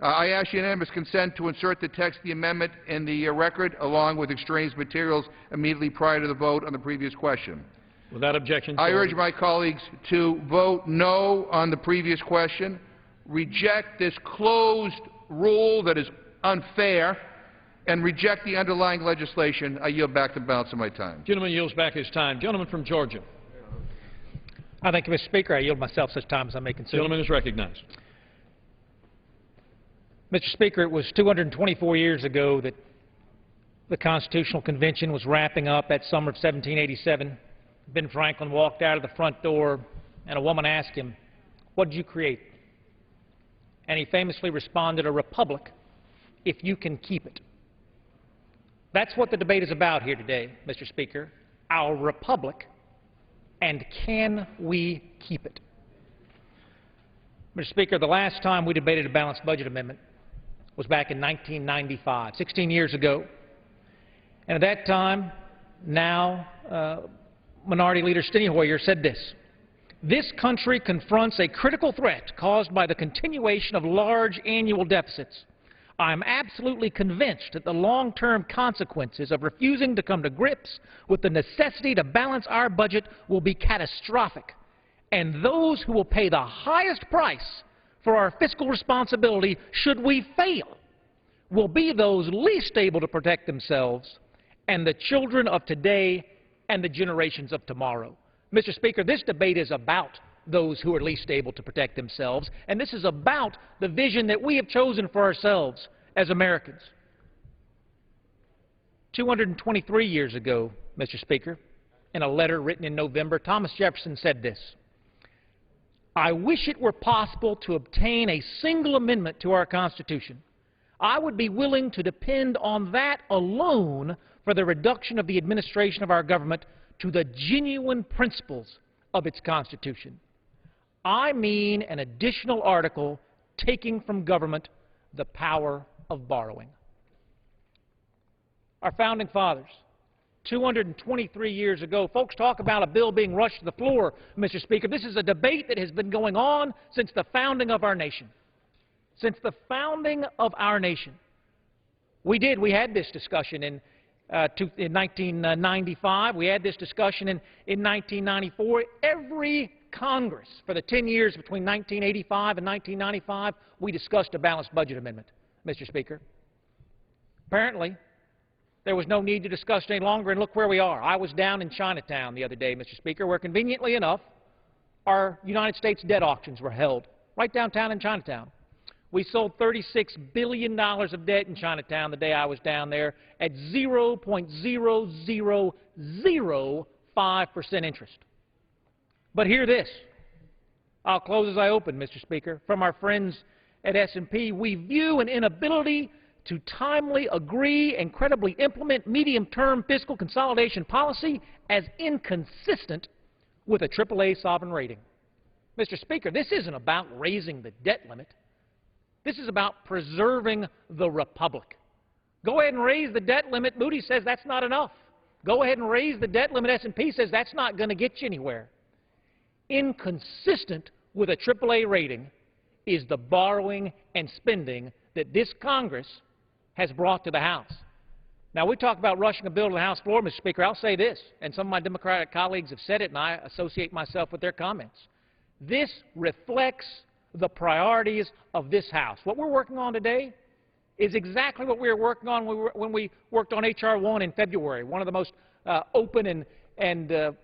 I ask unanimous consent to insert the text of the amendment in the record along with extraneous materials immediately prior to the vote on the previous question. Without objection. I urge my colleagues to vote no on the previous question, reject this closed rule that is unfair, and reject the underlying legislation. I yield back the balance of my time. Gentleman yields back his time. Gentleman from Georgia. I thank you, Mr. Speaker. I yield myself such time as I may consume. Gentleman is recognized. Mr. Speaker, it was 224 years ago that the Constitutional Convention was wrapping up that summer of 1787. Ben Franklin walked out of the front door, and a woman asked him, "What did you create?" And he famously responded, "A republic, if you can keep it." That's what the debate is about here today, Mr. Speaker, our republic, and can we keep it? Mr. Speaker, the last time we debated a balanced budget amendment was back in 1995, 16 years ago. And at that time, Minority Leader Steny Hoyer said this: "This country confronts a critical threat caused by the continuation of large annual deficits. I am absolutely convinced that the long-term consequences of refusing to come to grips with the necessity to balance our budget will be catastrophic, and those who will pay the highest price for our fiscal responsibility should we fail will be those least able to protect themselves and the children of today and the generations of tomorrow." Mr. Speaker, this debate is about those who are least able to protect themselves, and this is about the vision that we have chosen for ourselves as Americans. 223 years ago, Mr. Speaker, in a letter written in November, Thomas Jefferson said this: "I wish it were possible to obtain a single amendment to our Constitution. I would be willing to depend on that alone for the reduction of the administration of our government to the genuine principles of its Constitution. I mean an additional article taking from government the power of borrowing." Our Founding Fathers, 223 years ago. Folks talk about a bill being rushed to the floor, Mr. Speaker. This is a debate that has been going on since the founding of our nation. Since the founding of our nation. We had this discussion in 1995. We had this discussion in 1994. Every Congress for the 10 years between 1985 and 1995, we discussed a balanced budget amendment, Mr. Speaker. Apparently, there was no need to discuss it any longer, and look where we are. I was down in Chinatown the other day, Mr. Speaker, where conveniently enough, our United States debt auctions were held right downtown in Chinatown. We sold $36 billion of debt in Chinatown the day I was down there at 0.0005% interest. But hear this. I'll close as I open, Mr. Speaker. From our friends at S&P, we view an inability to timely agree and credibly implement medium-term fiscal consolidation policy as inconsistent with a AAA sovereign rating. Mr. Speaker, this isn't about raising the debt limit. This is about preserving the republic. Go ahead and raise the debt limit. Moody's says that's not enough. Go ahead and raise the debt limit. S&P says that's not going to get you anywhere. Inconsistent with a AAA rating is the borrowing and spending that this Congress has brought to the House. Now, we talk about rushing a bill to the House floor, Mr. Speaker. I'll say this, and some of my Democratic colleagues have said it, and I associate myself with their comments. This reflects the priorities of this House. What we're working on today is exactly what we were working on when we worked on H.R. 1 in February, one of the most open and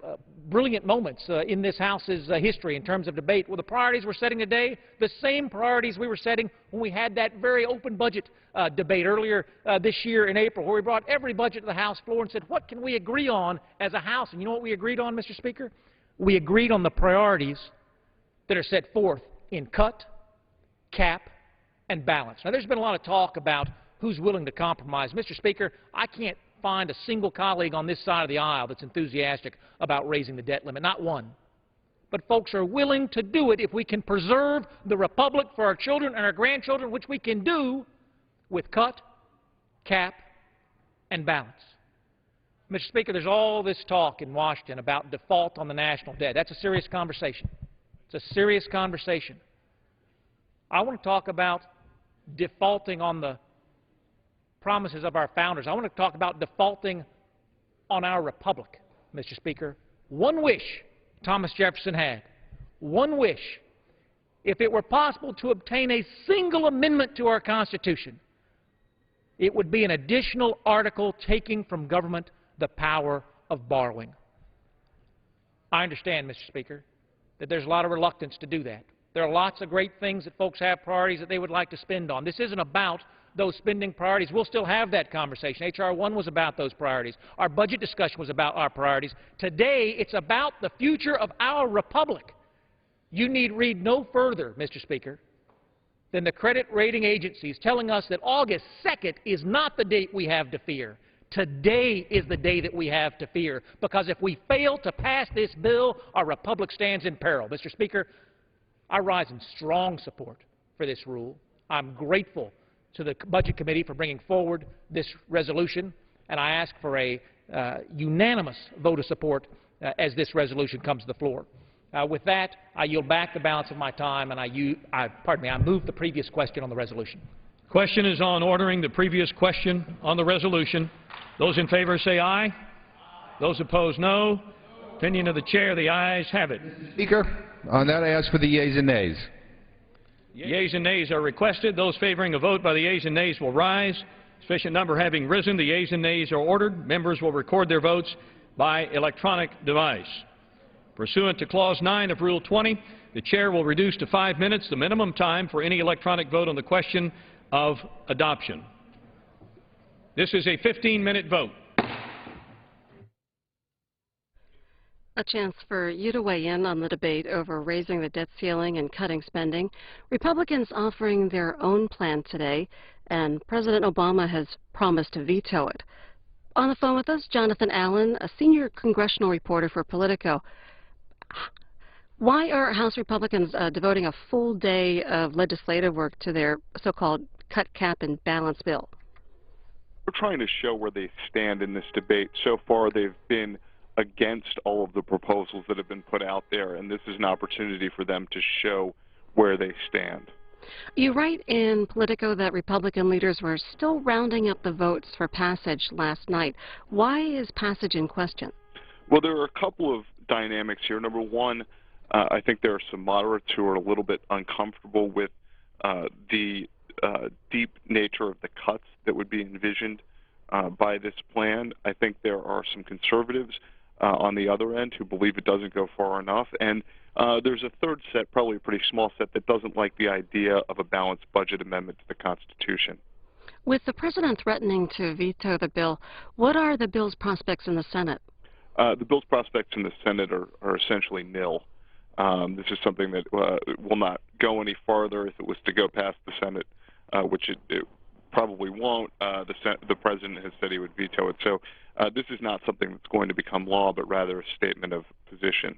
brilliant moments in this House's history in terms of debate. Well, the priorities we're setting today, the same priorities we were setting when we had that very open budget debate earlier this year in April, where we brought every budget to the House floor and said, what can we agree on as a House? And you know what we agreed on, Mr. Speaker? We agreed on the priorities that are set forth in cut, cap, and balance. Now, there's been a lot of talk about who's willing to compromise. Mr. Speaker, I can't find a single colleague on this side of the aisle that's enthusiastic about raising the debt limit, not one. But folks are willing to do it if we can preserve the republic for our children and our grandchildren, which we can do with cut, cap, and balance. Mr. Speaker, there's all this talk in Washington about default on the national debt. That's a serious conversation. It's a serious conversation. I want to talk about defaulting on the promises of our founders. I want to talk about defaulting on our republic, Mr. Speaker. One wish Thomas Jefferson had, one wish, if it were possible to obtain a single amendment to our Constitution, it would be an additional article taking from government the power of borrowing. I understand, Mr. Speaker, that there's a lot of reluctance to do that. There are lots of great things that folks have priorities that they would like to spend on. This isn't about those spending priorities. We'll still have that conversation. H.R. 1 was about those priorities. Our budget discussion was about our priorities. Today, it's about the future of our republic. You need read no further, Mr. Speaker, than the credit rating agencies telling us that August 2nd is not the date we have to fear. Today is the day that we have to fear, because if we fail to pass this bill, our republic stands in peril. Mr. Speaker, I rise in strong support for this rule. I'm grateful to the Budget Committee for bringing forward this resolution, and I ask for a unanimous vote of support as this resolution comes to the floor. With that, I yield back the balance of my time, and I move the previous question on the resolution. Question is on ordering the previous question on the resolution. Those in favor say aye. Those opposed, no. Opinion of the chair, the ayes have it. Speaker, on that I ask for the yeas and nays. Yeas and nays are requested. Those favoring a vote by the yeas and nays will rise. Sufficient number having risen, the yeas and nays are ordered. Members will record their votes by electronic device. Pursuant to Clause 9 of Rule 20, the chair will reduce to 5 minutes the minimum time for any electronic vote on the question of adoption. This is a 15-minute vote. A chance for you to weigh in on the debate over raising the debt ceiling and cutting spending. Republicans offering their own plan today, and President Obama has promised to veto it. On the phone with us, Jonathan Allen, a senior congressional reporter for Politico. Why are House Republicans devoting a full day of legislative work to their so-called cut, cap, and balance bill? We're trying to show where they stand in this debate. So far, they've been against all of the proposals that have been put out there, and this is an opportunity for them to show where they stand. You write in Politico that Republican leaders were still rounding up the votes for passage last night. Why is passage in question? Well, there are a couple of dynamics here. Number one, I think there are some moderates who are a little bit uncomfortable with the deep nature of the cuts that would be envisioned by this plan. I think there are some conservatives on the other end who believe it doesn't go far enough. And there's a third set, probably a pretty small set, that doesn't like the idea of a balanced budget amendment to the Constitution. With the president threatening to veto the bill, what are the bill's prospects in the Senate? The bill's prospects in the Senate are essentially nil. This is something that will not go any farther if it was to go past the Senate, which it probably won't. The president has said he would veto it. So this is not something that's going to become law, but rather a statement of position.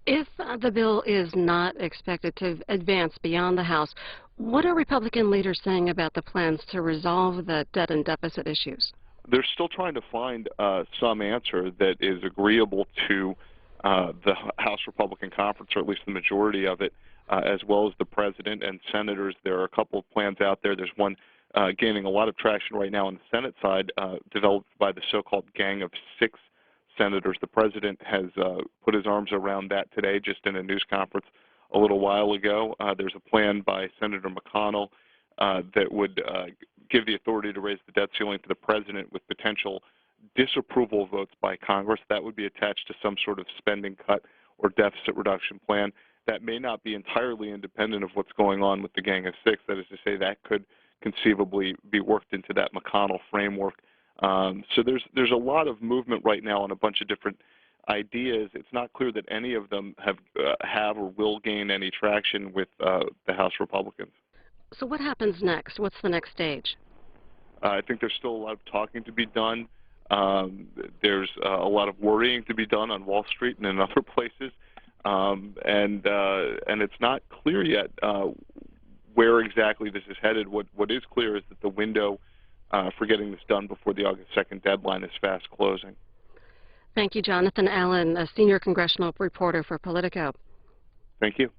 If the bill is not expected to advance beyond the House, what are Republican leaders saying about the plans to resolve the debt and deficit issues? They're still trying to find some answer that is agreeable to the House Republican Conference, or at least the majority of it, as well as the president and senators. There are a couple of plans out there. There's one gaining a lot of traction right now on the Senate side, developed by the so-called Gang of Six senators. The president has put his arms around that today, just in a news conference a little while ago. There's a plan by Senator McConnell that would give the authority to raise the debt ceiling to the president with potential disapproval votes by Congress. That would be attached to some sort of spending cut or deficit reduction plan. That may not be entirely independent of what's going on with the Gang of Six. That is to say, that could conceivably be worked into that McConnell framework. So there's a lot of movement right now on a bunch of different ideas. It's not clear that any of them have or will gain any traction with the House Republicans. So what happens next? What's the next stage? I think there's still a lot of talking to be done. There's a lot of worrying to be done on Wall Street and in other places, and it's not clear yet where exactly this is headed. What is clear is that the window for getting this done before the August 2nd deadline is fast closing. Thank you, Jonathan Allen, a senior congressional reporter for Politico. Thank you.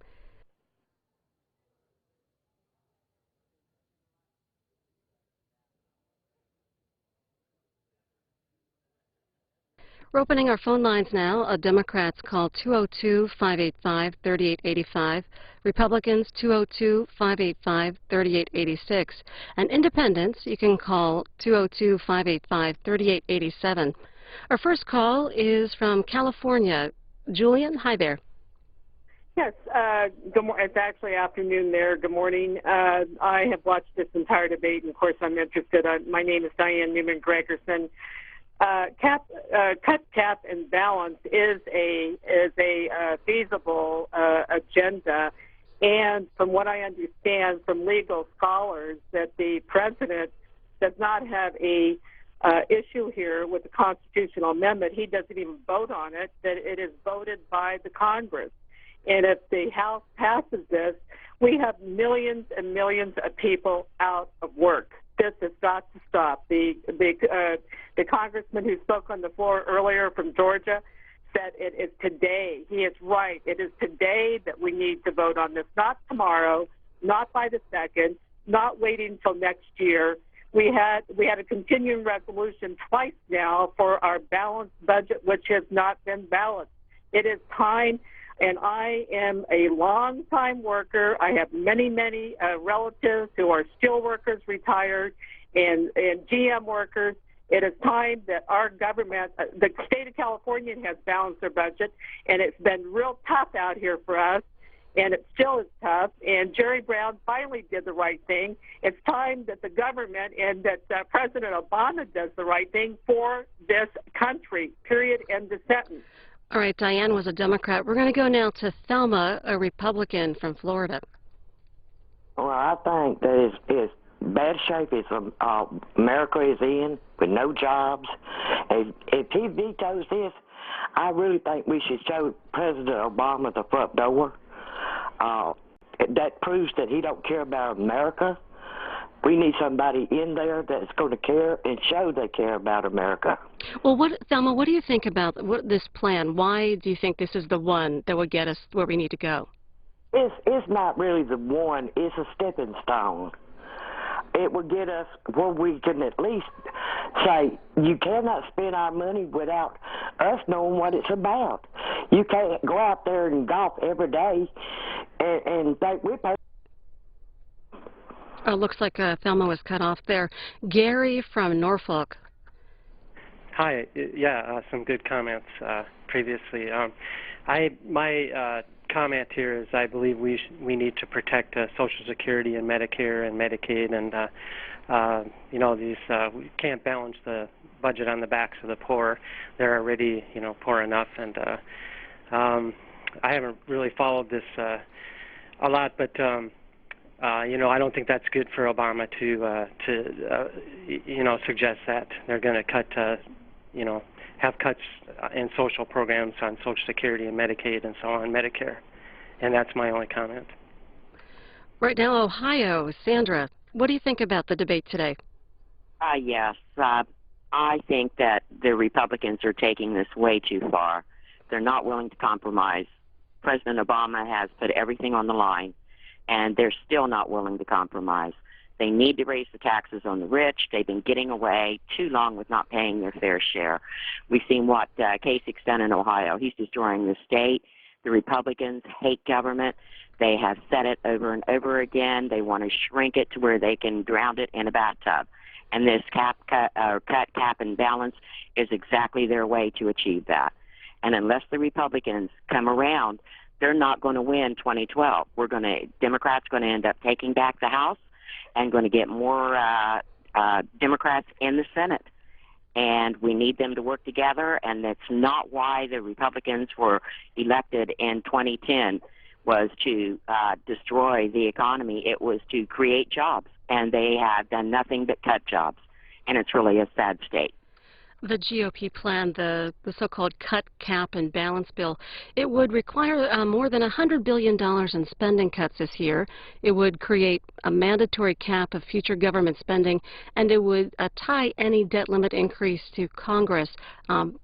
We're opening our phone lines now. Democrats call 202-585-3885. Republicans 202-585-3886. And independents, you can call 202-585-3887. Our first call is from California. Julian, hi there. Yes, it's actually afternoon there. Good morning. I have watched this entire debate, and of course I'm interested. My name is Diane Newman-Gregerson. Cut, cap, and balance is a feasible agenda, and from what I understand from legal scholars, that the president does not have a issue here with the constitutional amendment. He doesn't even vote on it; that it is voted by the Congress. And if the House passes this, we have millions and millions of people out of work. This has got to stop. The congressman who spoke on the floor earlier from Georgia said it is today. He is right. It is today that we need to vote on this, not tomorrow, not by the 2nd, not waiting until next year. We had a continuing resolution twice now for our balanced budget, which has not been balanced. It is time. And I am a long-time worker. I have many, many relatives who are steel workers, retired, and GM workers. It is time that our government, the state of California has balanced their budget, and it's been real tough out here for us. and it still is tough. And Jerry Brown finally did the right thing. It's time that the government and that President Obama does the right thing for this country, period, end of sentence. All right, Diane was a Democrat. We're going to go now to Thelma, a Republican from Florida. Well, I think that it's bad shape is America is in with no jobs. If he vetoes this, I really think we should show President Obama the front door. That proves that he don't care about America. We need somebody in there that's going to care and show they care about America. Well, Thelma, what do you think about this plan? Why do you think this is the one that will get us where we need to go? It's not really the one. It's a stepping stone. It will get us where we can at least say, you cannot spend our money without us knowing what it's about. You can't go out there and golf every day and think we're paying. Looks like Thelma was cut off there. Gary from Norfolk. Hi. Yeah, some good comments previously. My comment here is I believe we need to protect Social Security and Medicare and Medicaid, and you know, we can't balance the budget on the backs of the poor. They're already, you know, poor enough, and I haven't really followed this a lot, but you know, I don't think that's good for Obama to you know, suggest that they're going to cut, you know, have cuts in social programs on Social Security and Medicaid and so on, Medicare. And that's my only comment. Right now, Ohio, Sandra, what do you think about the debate today? Yes. I think that the Republicans are taking this way too far. They're not willing to compromise. President Obama has put everything on the line, and they're still not willing to compromise. They need to raise the taxes on the rich. They've been getting away too long with not paying their fair share. We've seen what Kasich's done in Ohio. He's destroying the state. The Republicans hate government. They have said it over and over again. They want to shrink it to where they can drown it in a bathtub. And this cut, cap, and balance is exactly their way to achieve that. And unless the Republicans come around, they're not going to win 2012. Democrats going to end up taking back the House and going to get more Democrats in the Senate. And we need them to work together, and that's not why the Republicans were elected in 2010, was to destroy the economy. It was to create jobs, and they have done nothing but cut jobs, and it's really a sad state. The GOP plan, the so-called cut, cap, and balance bill, it would require more than $100 billion in spending cuts this year. It would create a mandatory cap of future government spending, and it would tie any debt limit increase to Congress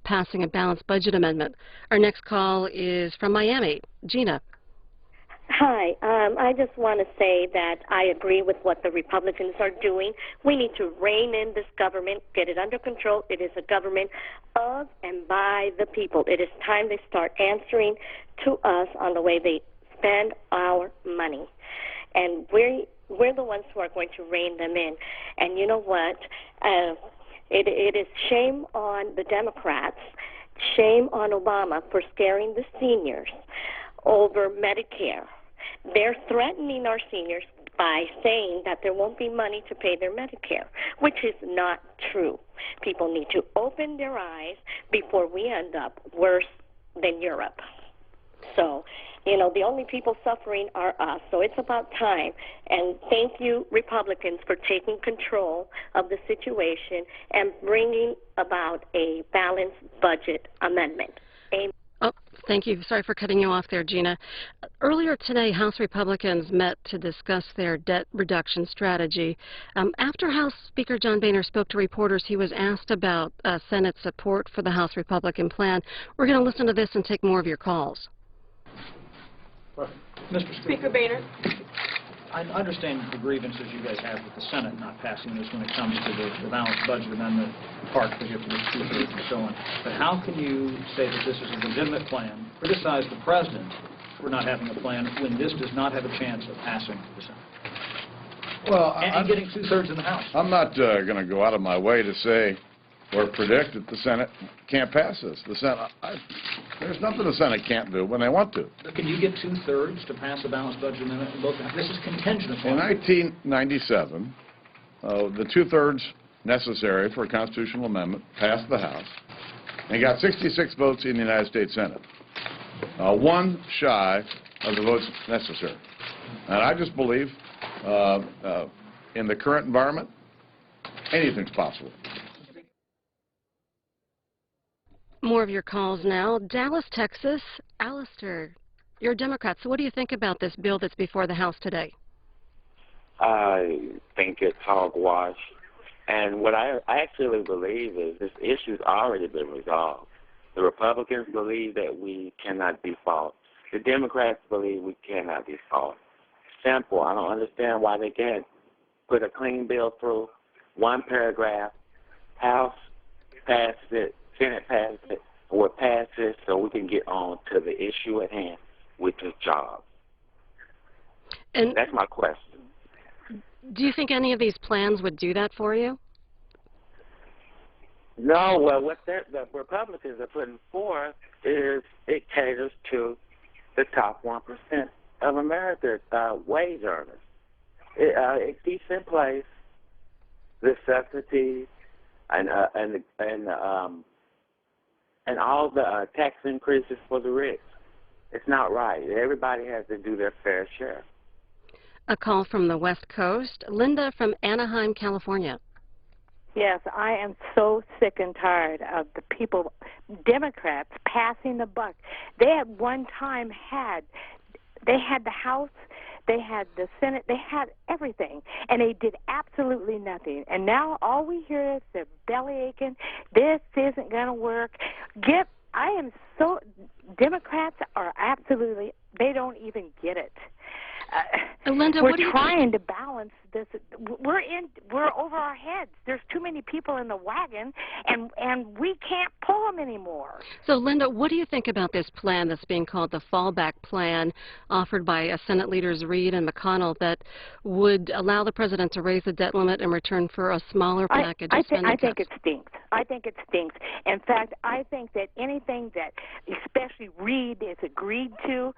passing a balanced budget amendment. Our next call is from Miami. Gina. Hi. I just want to say that I agree with what the Republicans are doing. We need to rein in this government, get it under control. It is a government of and by the people. It is time they start answering to us on the way they spend our money. And we're the ones who are going to rein them in. And you know what? It is shame on the Democrats, shame on Obama for scaring the seniors over Medicare. They're threatening our seniors by saying that there won't be money to pay their Medicare, which is not true. People need to open their eyes before we end up worse than Europe. So, you know, the only people suffering are us. So it's about time. And thank you, Republicans, for taking control of the situation and bringing about a balanced budget amendment. Amen. Oh, thank you. Sorry for cutting you off there, Gina. Earlier today, House Republicans met to discuss their debt reduction strategy. After House Speaker John Boehner spoke to reporters, he was asked about Senate support for the House Republican plan. We're going to listen to this and take more of your calls. Mr. Speaker Boehner. I understand the grievances you guys have with the Senate not passing this when it comes to the balanced budget amendment, part for the two-thirds and so on. But how can you say that this is a legitimate plan, criticize the President for not having a plan when this does not have a chance of passing the Senate? Well, and getting two-thirds in the House? I'm not going to go out of my way to say or predict that the Senate can't pass this. The Senate, there's nothing the Senate can't do when they want to. Can you get 2/3 to pass a balanced budget amendment? This is contingent upon. In 1997, the 2/3 necessary for a constitutional amendment passed the House and got 66 votes in the United States Senate, one shy of the votes necessary. And I just believe in the current environment, anything's possible. More of your calls now. Dallas, Texas. Alistair, you're a Democrat, so what do you think about this bill that's before the House today? I think it's hogwash. And what I actually believe is this issue's already been resolved. The Republicans believe that we cannot default. The Democrats believe we cannot default. Simple. I don't understand why they can't put a clean bill through, one paragraph, House passes it, Senate passes it, or pass it so we can get on to the issue at hand, which is jobs. And that's my question. Do you think any of these plans would do that for you? No, well, what the Republicans are putting forth is it caters to the top 1% of America's wage earners. It keeps in place the subsidies and all the tax increases for the rich. It's not right. Everybody has to do their fair share. A call from the West Coast. Linda from Anaheim, California. Yes, I am so sick and tired of the people, Democrats, passing the buck. They at one time they had the House, they had the Senate, they had everything, and they did absolutely nothing. And now all we hear is they're belly aching. This isn't going to work. Democrats are absolutely, they don't even get it. Linda, we're what do you trying to balance this. We're over our heads. There's too many people in the wagon, and we can't pull them anymore. So, Linda, what do you think about this plan that's being called the fallback plan, offered by Senate leaders Reid and McConnell, that would allow the president to raise the debt limit in return for a smaller package of spending cuts? I think it stinks. I think it stinks. In fact, I think that anything that especially Reid has agreed to,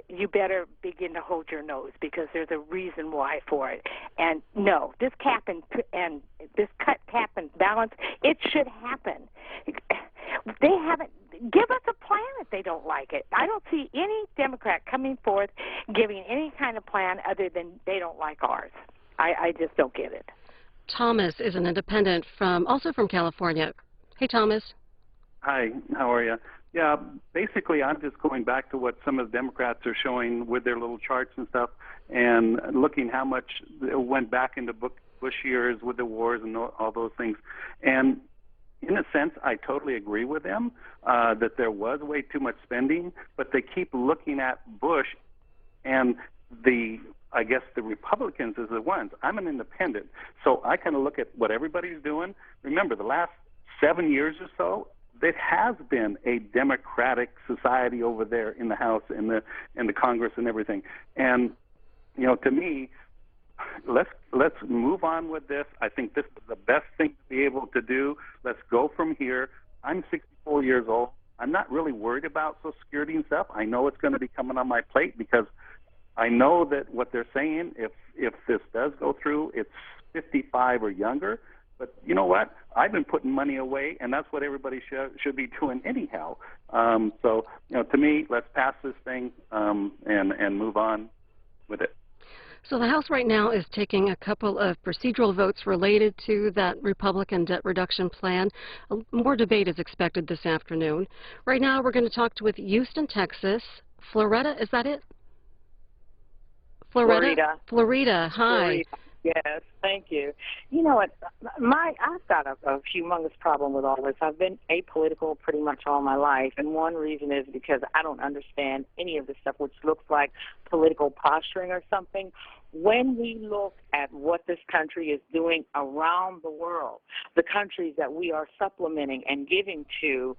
you better begin to hold your nose, because there's a reason why for it. And no, this cap and this cap and balance, it should happen. They haven't. Give us a plan if they don't like it. I don't see any Democrat coming forth giving any kind of plan other than they don't like ours. I just don't get it. Thomas is an independent also from California. Hey, Thomas. Hi, how are you? Yeah, basically I'm just going back to what some of the Democrats are showing with their little charts and stuff, and looking how much went back into Bush years with the wars and all those things. And in a sense, I totally agree with them that there was way too much spending, but they keep looking at Bush and I guess the Republicans as the ones. I'm an independent, so I kind of look at what everybody's doing. Remember, the last 7 years or so, it has been a democratic society over there in the House and the Congress and everything. And to me, let's move on with this. I think this is the best thing to be able to do. Let's go from here. I'm 64 years old. I'm not really worried about Social Security and stuff. I know it's going to be coming on my plate, because I know that what they're saying, if this does go through, it's 55 or younger. But you know what? I've been putting money away, and that's what everybody should be doing anyhow. So, to me, let's pass this thing and move on with it. So the House right now is taking a couple of procedural votes related to that Republican debt reduction plan. More debate is expected this afternoon. Right now we're going to talk with Houston, Texas. Florida, is that it? Florida, hi. Florida. Yes, thank you. You know what? I've got a humongous problem with all this. I've been apolitical pretty much all my life, and one reason is because I don't understand any of this stuff, which looks like political posturing or something. When we look at what this country is doing around the world, the countries that we are supplementing and giving to,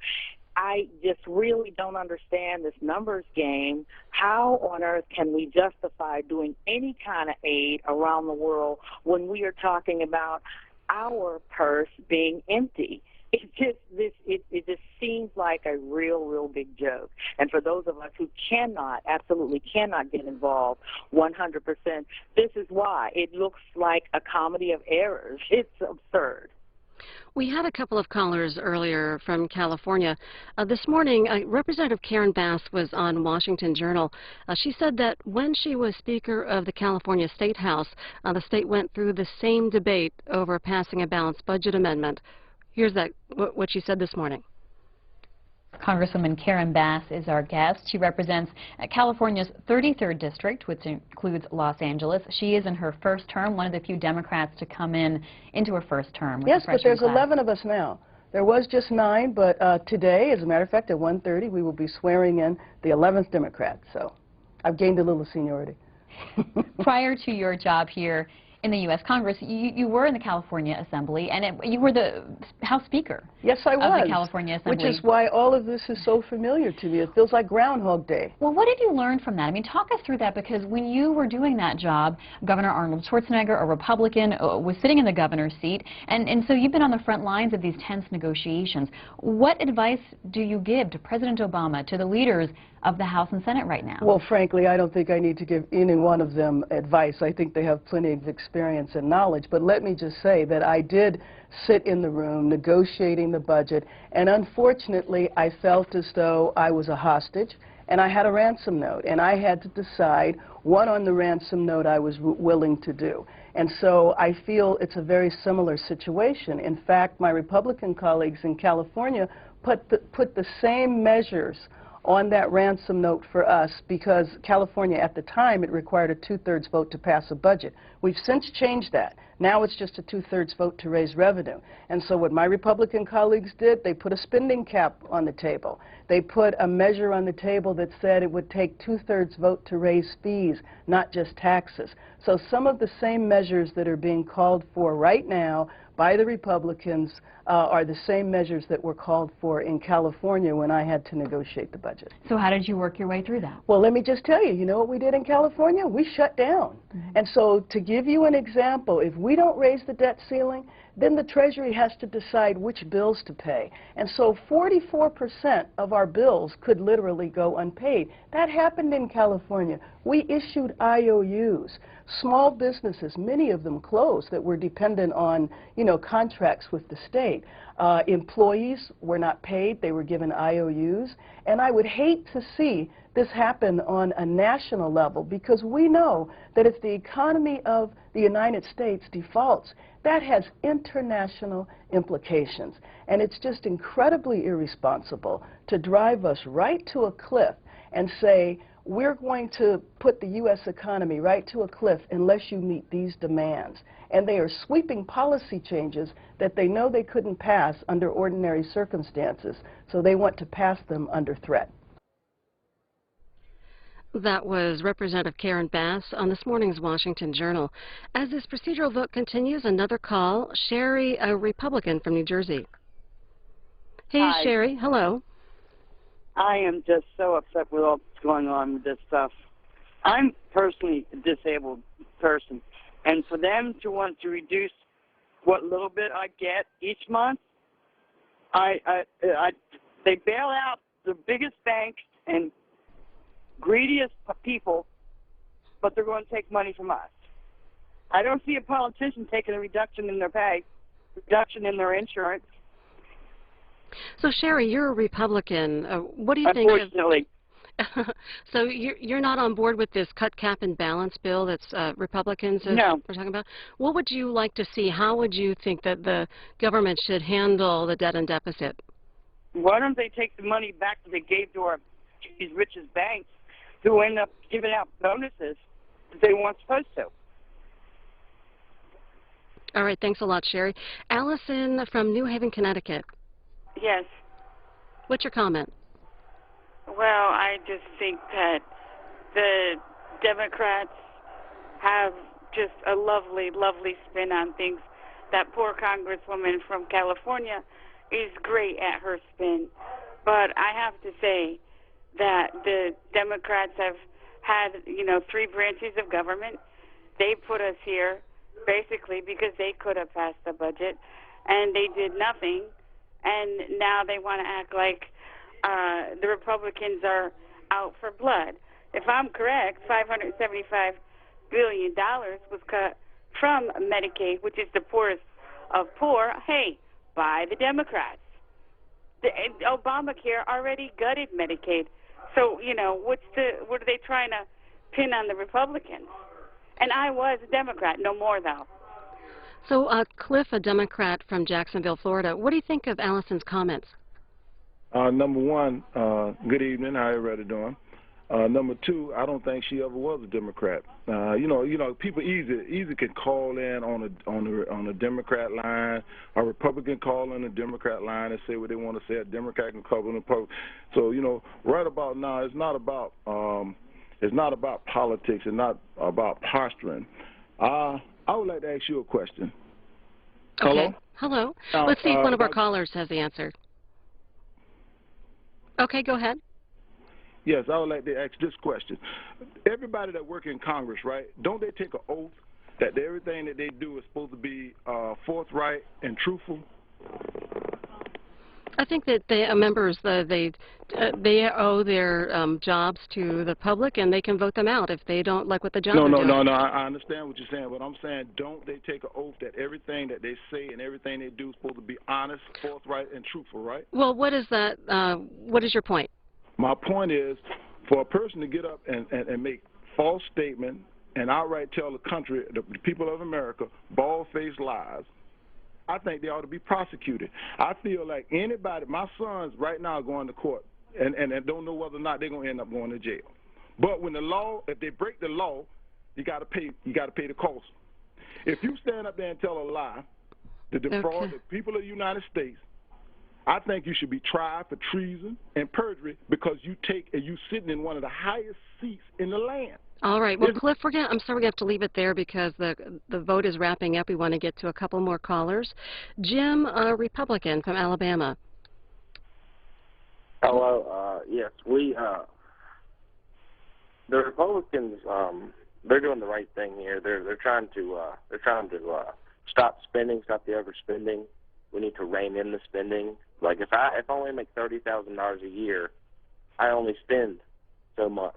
I just really don't understand this numbers game. How on earth can we justify doing any kind of aid around the world when we are talking about our purse being empty? it just seems like a real big joke. And for those of us who absolutely cannot get involved 100%, this is why it looks like a comedy of errors. It's absurd. We had a couple of callers earlier from California. This morning, Representative Karen Bass was on Washington Journal. She said that when she was Speaker of the California State House, the state went through the same debate over passing a balanced budget amendment. Here's what she said this morning. Congresswoman Karen Bass is our guest. She represents California's 33rd district, which includes Los Angeles. She is in her first term, one of the few Democrats to come into her first term. Yes, but there's 11 of us now. There was just 9, but today, as a matter of fact, at 1:30, we will be swearing in the 11th Democrat. So I've gained a little seniority. Prior to your job here in the U.S. Congress, you were in the California Assembly, and you were the House Speaker. Yes, I was. Of the California Assembly. Which is why all of this is so familiar to me. It feels like Groundhog Day. Well, what did you learn from that? I mean, talk us through that, because when you were doing that job, Governor Arnold Schwarzenegger, a Republican, was sitting in the governor's seat, and so you've been on the front lines of these tense negotiations. What advice do you give to President Obama, to the leaders of the House and Senate right now? Well, frankly, I don't think I need to give any one of them advice. I think they have plenty of experience and knowledge. But let me just say that I did sit in the room negotiating the budget, and unfortunately, I felt as though I was a hostage, and I had a ransom note, and I had to decide what on the ransom note I was willing to do. And so I feel it's a very similar situation. In fact, my Republican colleagues in California put the same measures on that ransom note for us, because California, at the time, it required a 2/3 vote to pass a budget. We've since changed that. Now it's just a 2/3 vote to raise revenue. And so what my Republican colleagues did, they put a spending cap on the table. They put a measure on the table that said it would take 2/3 vote to raise fees, not just taxes. So some of the same measures that are being called for right now by the Republicans are the same measures that were called for in California when I had to negotiate the budget. So how did you work your way through that? Well, let me just tell you, you know what we did in California? We shut down. And so to give you an example, if we don't raise the debt ceiling, then the Treasury has to decide which bills to pay. And so 44% of our bills could literally go unpaid. That happened in California. We issued IOUs. Small businesses, many of them closed, that were dependent on, contracts with the state. Employees were not paid. They were given IOUs. And I would hate to see this happen on a national level, because we know that if the economy of the United States defaults, that has international implications. And it's just incredibly irresponsible to drive us right to a cliff and say, we're going to put the U.S. economy right to a cliff unless you meet these demands. And they are sweeping policy changes that they know they couldn't pass under ordinary circumstances, so they want to pass them under threat. That was Representative Karen Bass on this morning's Washington Journal. As this procedural vote continues, another call. Sherry, a Republican from New Jersey. Hey, Hi. Sherry. Hello. I am just so upset with all that's going on with this stuff. I'm personally a disabled person, and for them to want to reduce what little bit I get each month, they bail out the biggest banks and greediest people, but they're going to take money from us. I don't see a politician taking a reduction in their pay, reduction in their insurance. So, Sherry, you're a Republican. What do you think? Unfortunately. So you're not on board with this cut, cap, and balance bill that's Republicans No. are talking about? What would you like to see? How would you think that the government should handle the debt and deficit? Why don't they take the money back that they gave to these richest banks, who end up giving out bonuses that they weren't supposed to? All right, thanks a lot, Sherry. Allison from New Haven, Connecticut. Yes. What's your comment? Well, I just think that the Democrats have just a lovely, lovely spin on things. That poor Congresswoman from California is great at her spin. But I have to say that the Democrats have had, 3 branches of government. They put us here basically because they could have passed the budget, and they did nothing. and now they want to act like the Republicans are out for blood. If I'm correct, $575 billion was cut from Medicaid, which is the poorest of poor, hey, by the Democrats. Obamacare already gutted Medicaid. So, you know, what are they trying to pin on the Republicans? And I was a Democrat, no more though. So, Cliff, a Democrat from Jacksonville, Florida, what do you think of Allison's comments? Number one, good evening. How everybody doing? Number two, I don't think she ever was a Democrat. You know, people easy can call in on a Democrat line, a Republican call in a Democrat line and say what they want to say. A Democrat can call in a Republican. So, you know, right about now, it's not about politics and not about posturing. I would like to ask you a question. Okay. Hello. Let's see if one of our callers has the answer. Okay, go ahead. Yes, I would like to ask this question. Everybody that works in Congress, right, don't they take an oath that everything that they do is supposed to be forthright and truthful? I think that members, they owe their jobs to the public, and they can vote them out if they don't like what the job are doing. No, I understand what you're saying, but I'm saying don't they take an oath that everything that they say and everything they do is supposed to be honest, forthright, and truthful, right? Well, what is that? What is your point? My point is, for a person to get up and make false statements and outright tell the country, the people of America, bald-faced lies, I think they ought to be prosecuted. I feel like anybody, my sons right now are going to court and don't know whether or not they're going to end up going to jail. But when the law, if they break the law, you got to pay the cost. If you stand up there and tell a lie to defraud the people of the United States, I think you should be tried for treason and perjury because you sitting in one of the highest seats in the land. All right. Well, Cliff, I'm sorry we have to leave it there because the vote is wrapping up. We want to get to a couple more callers. Jim, a Republican from Alabama. Hello. Yes, the Republicans, they're doing the right thing here. They're trying to stop spending, stop the overspending. We need to rein in the spending. Like if I only make $30,000 a year, I only spend so much.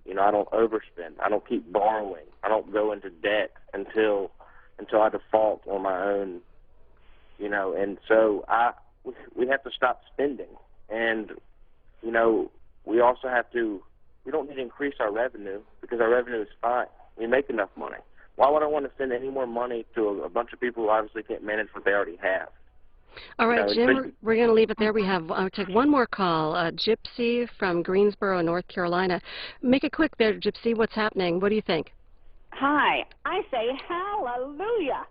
You know, I don't overspend. I don't keep borrowing. I don't go into debt until I default on my own. You know, and so we have to stop spending. And you know, we also have to. We don't need to increase our revenue because our revenue is fine. We make enough money. Why would I want to send any more money to a bunch of people who obviously can't manage what they already have? All right, Jim, we're going to leave it there. I'll take one more call. Gypsy from Greensboro, North Carolina. Make it quick there, Gypsy. What's happening? What do you think? Hi. I say hallelujah.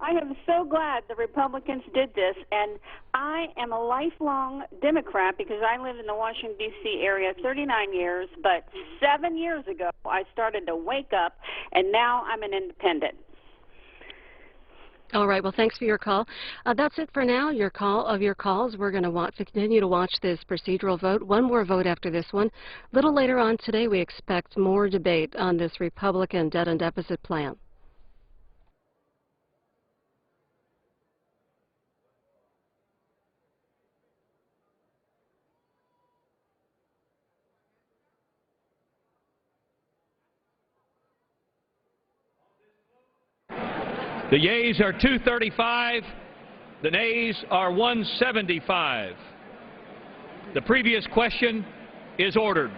I am so glad the Republicans did this, and I am a lifelong Democrat because I live in the Washington, D.C. area 39 years, but 7 years ago I started to wake up, and now I'm an independent. All right. Well, thanks for your call. That's it for now. Your calls. We're going to continue to watch this procedural vote. One more vote after this one. A little later on today, we expect more debate on this Republican debt and deficit plan. The yeas are 235. The nays are 175. The previous question is ordered.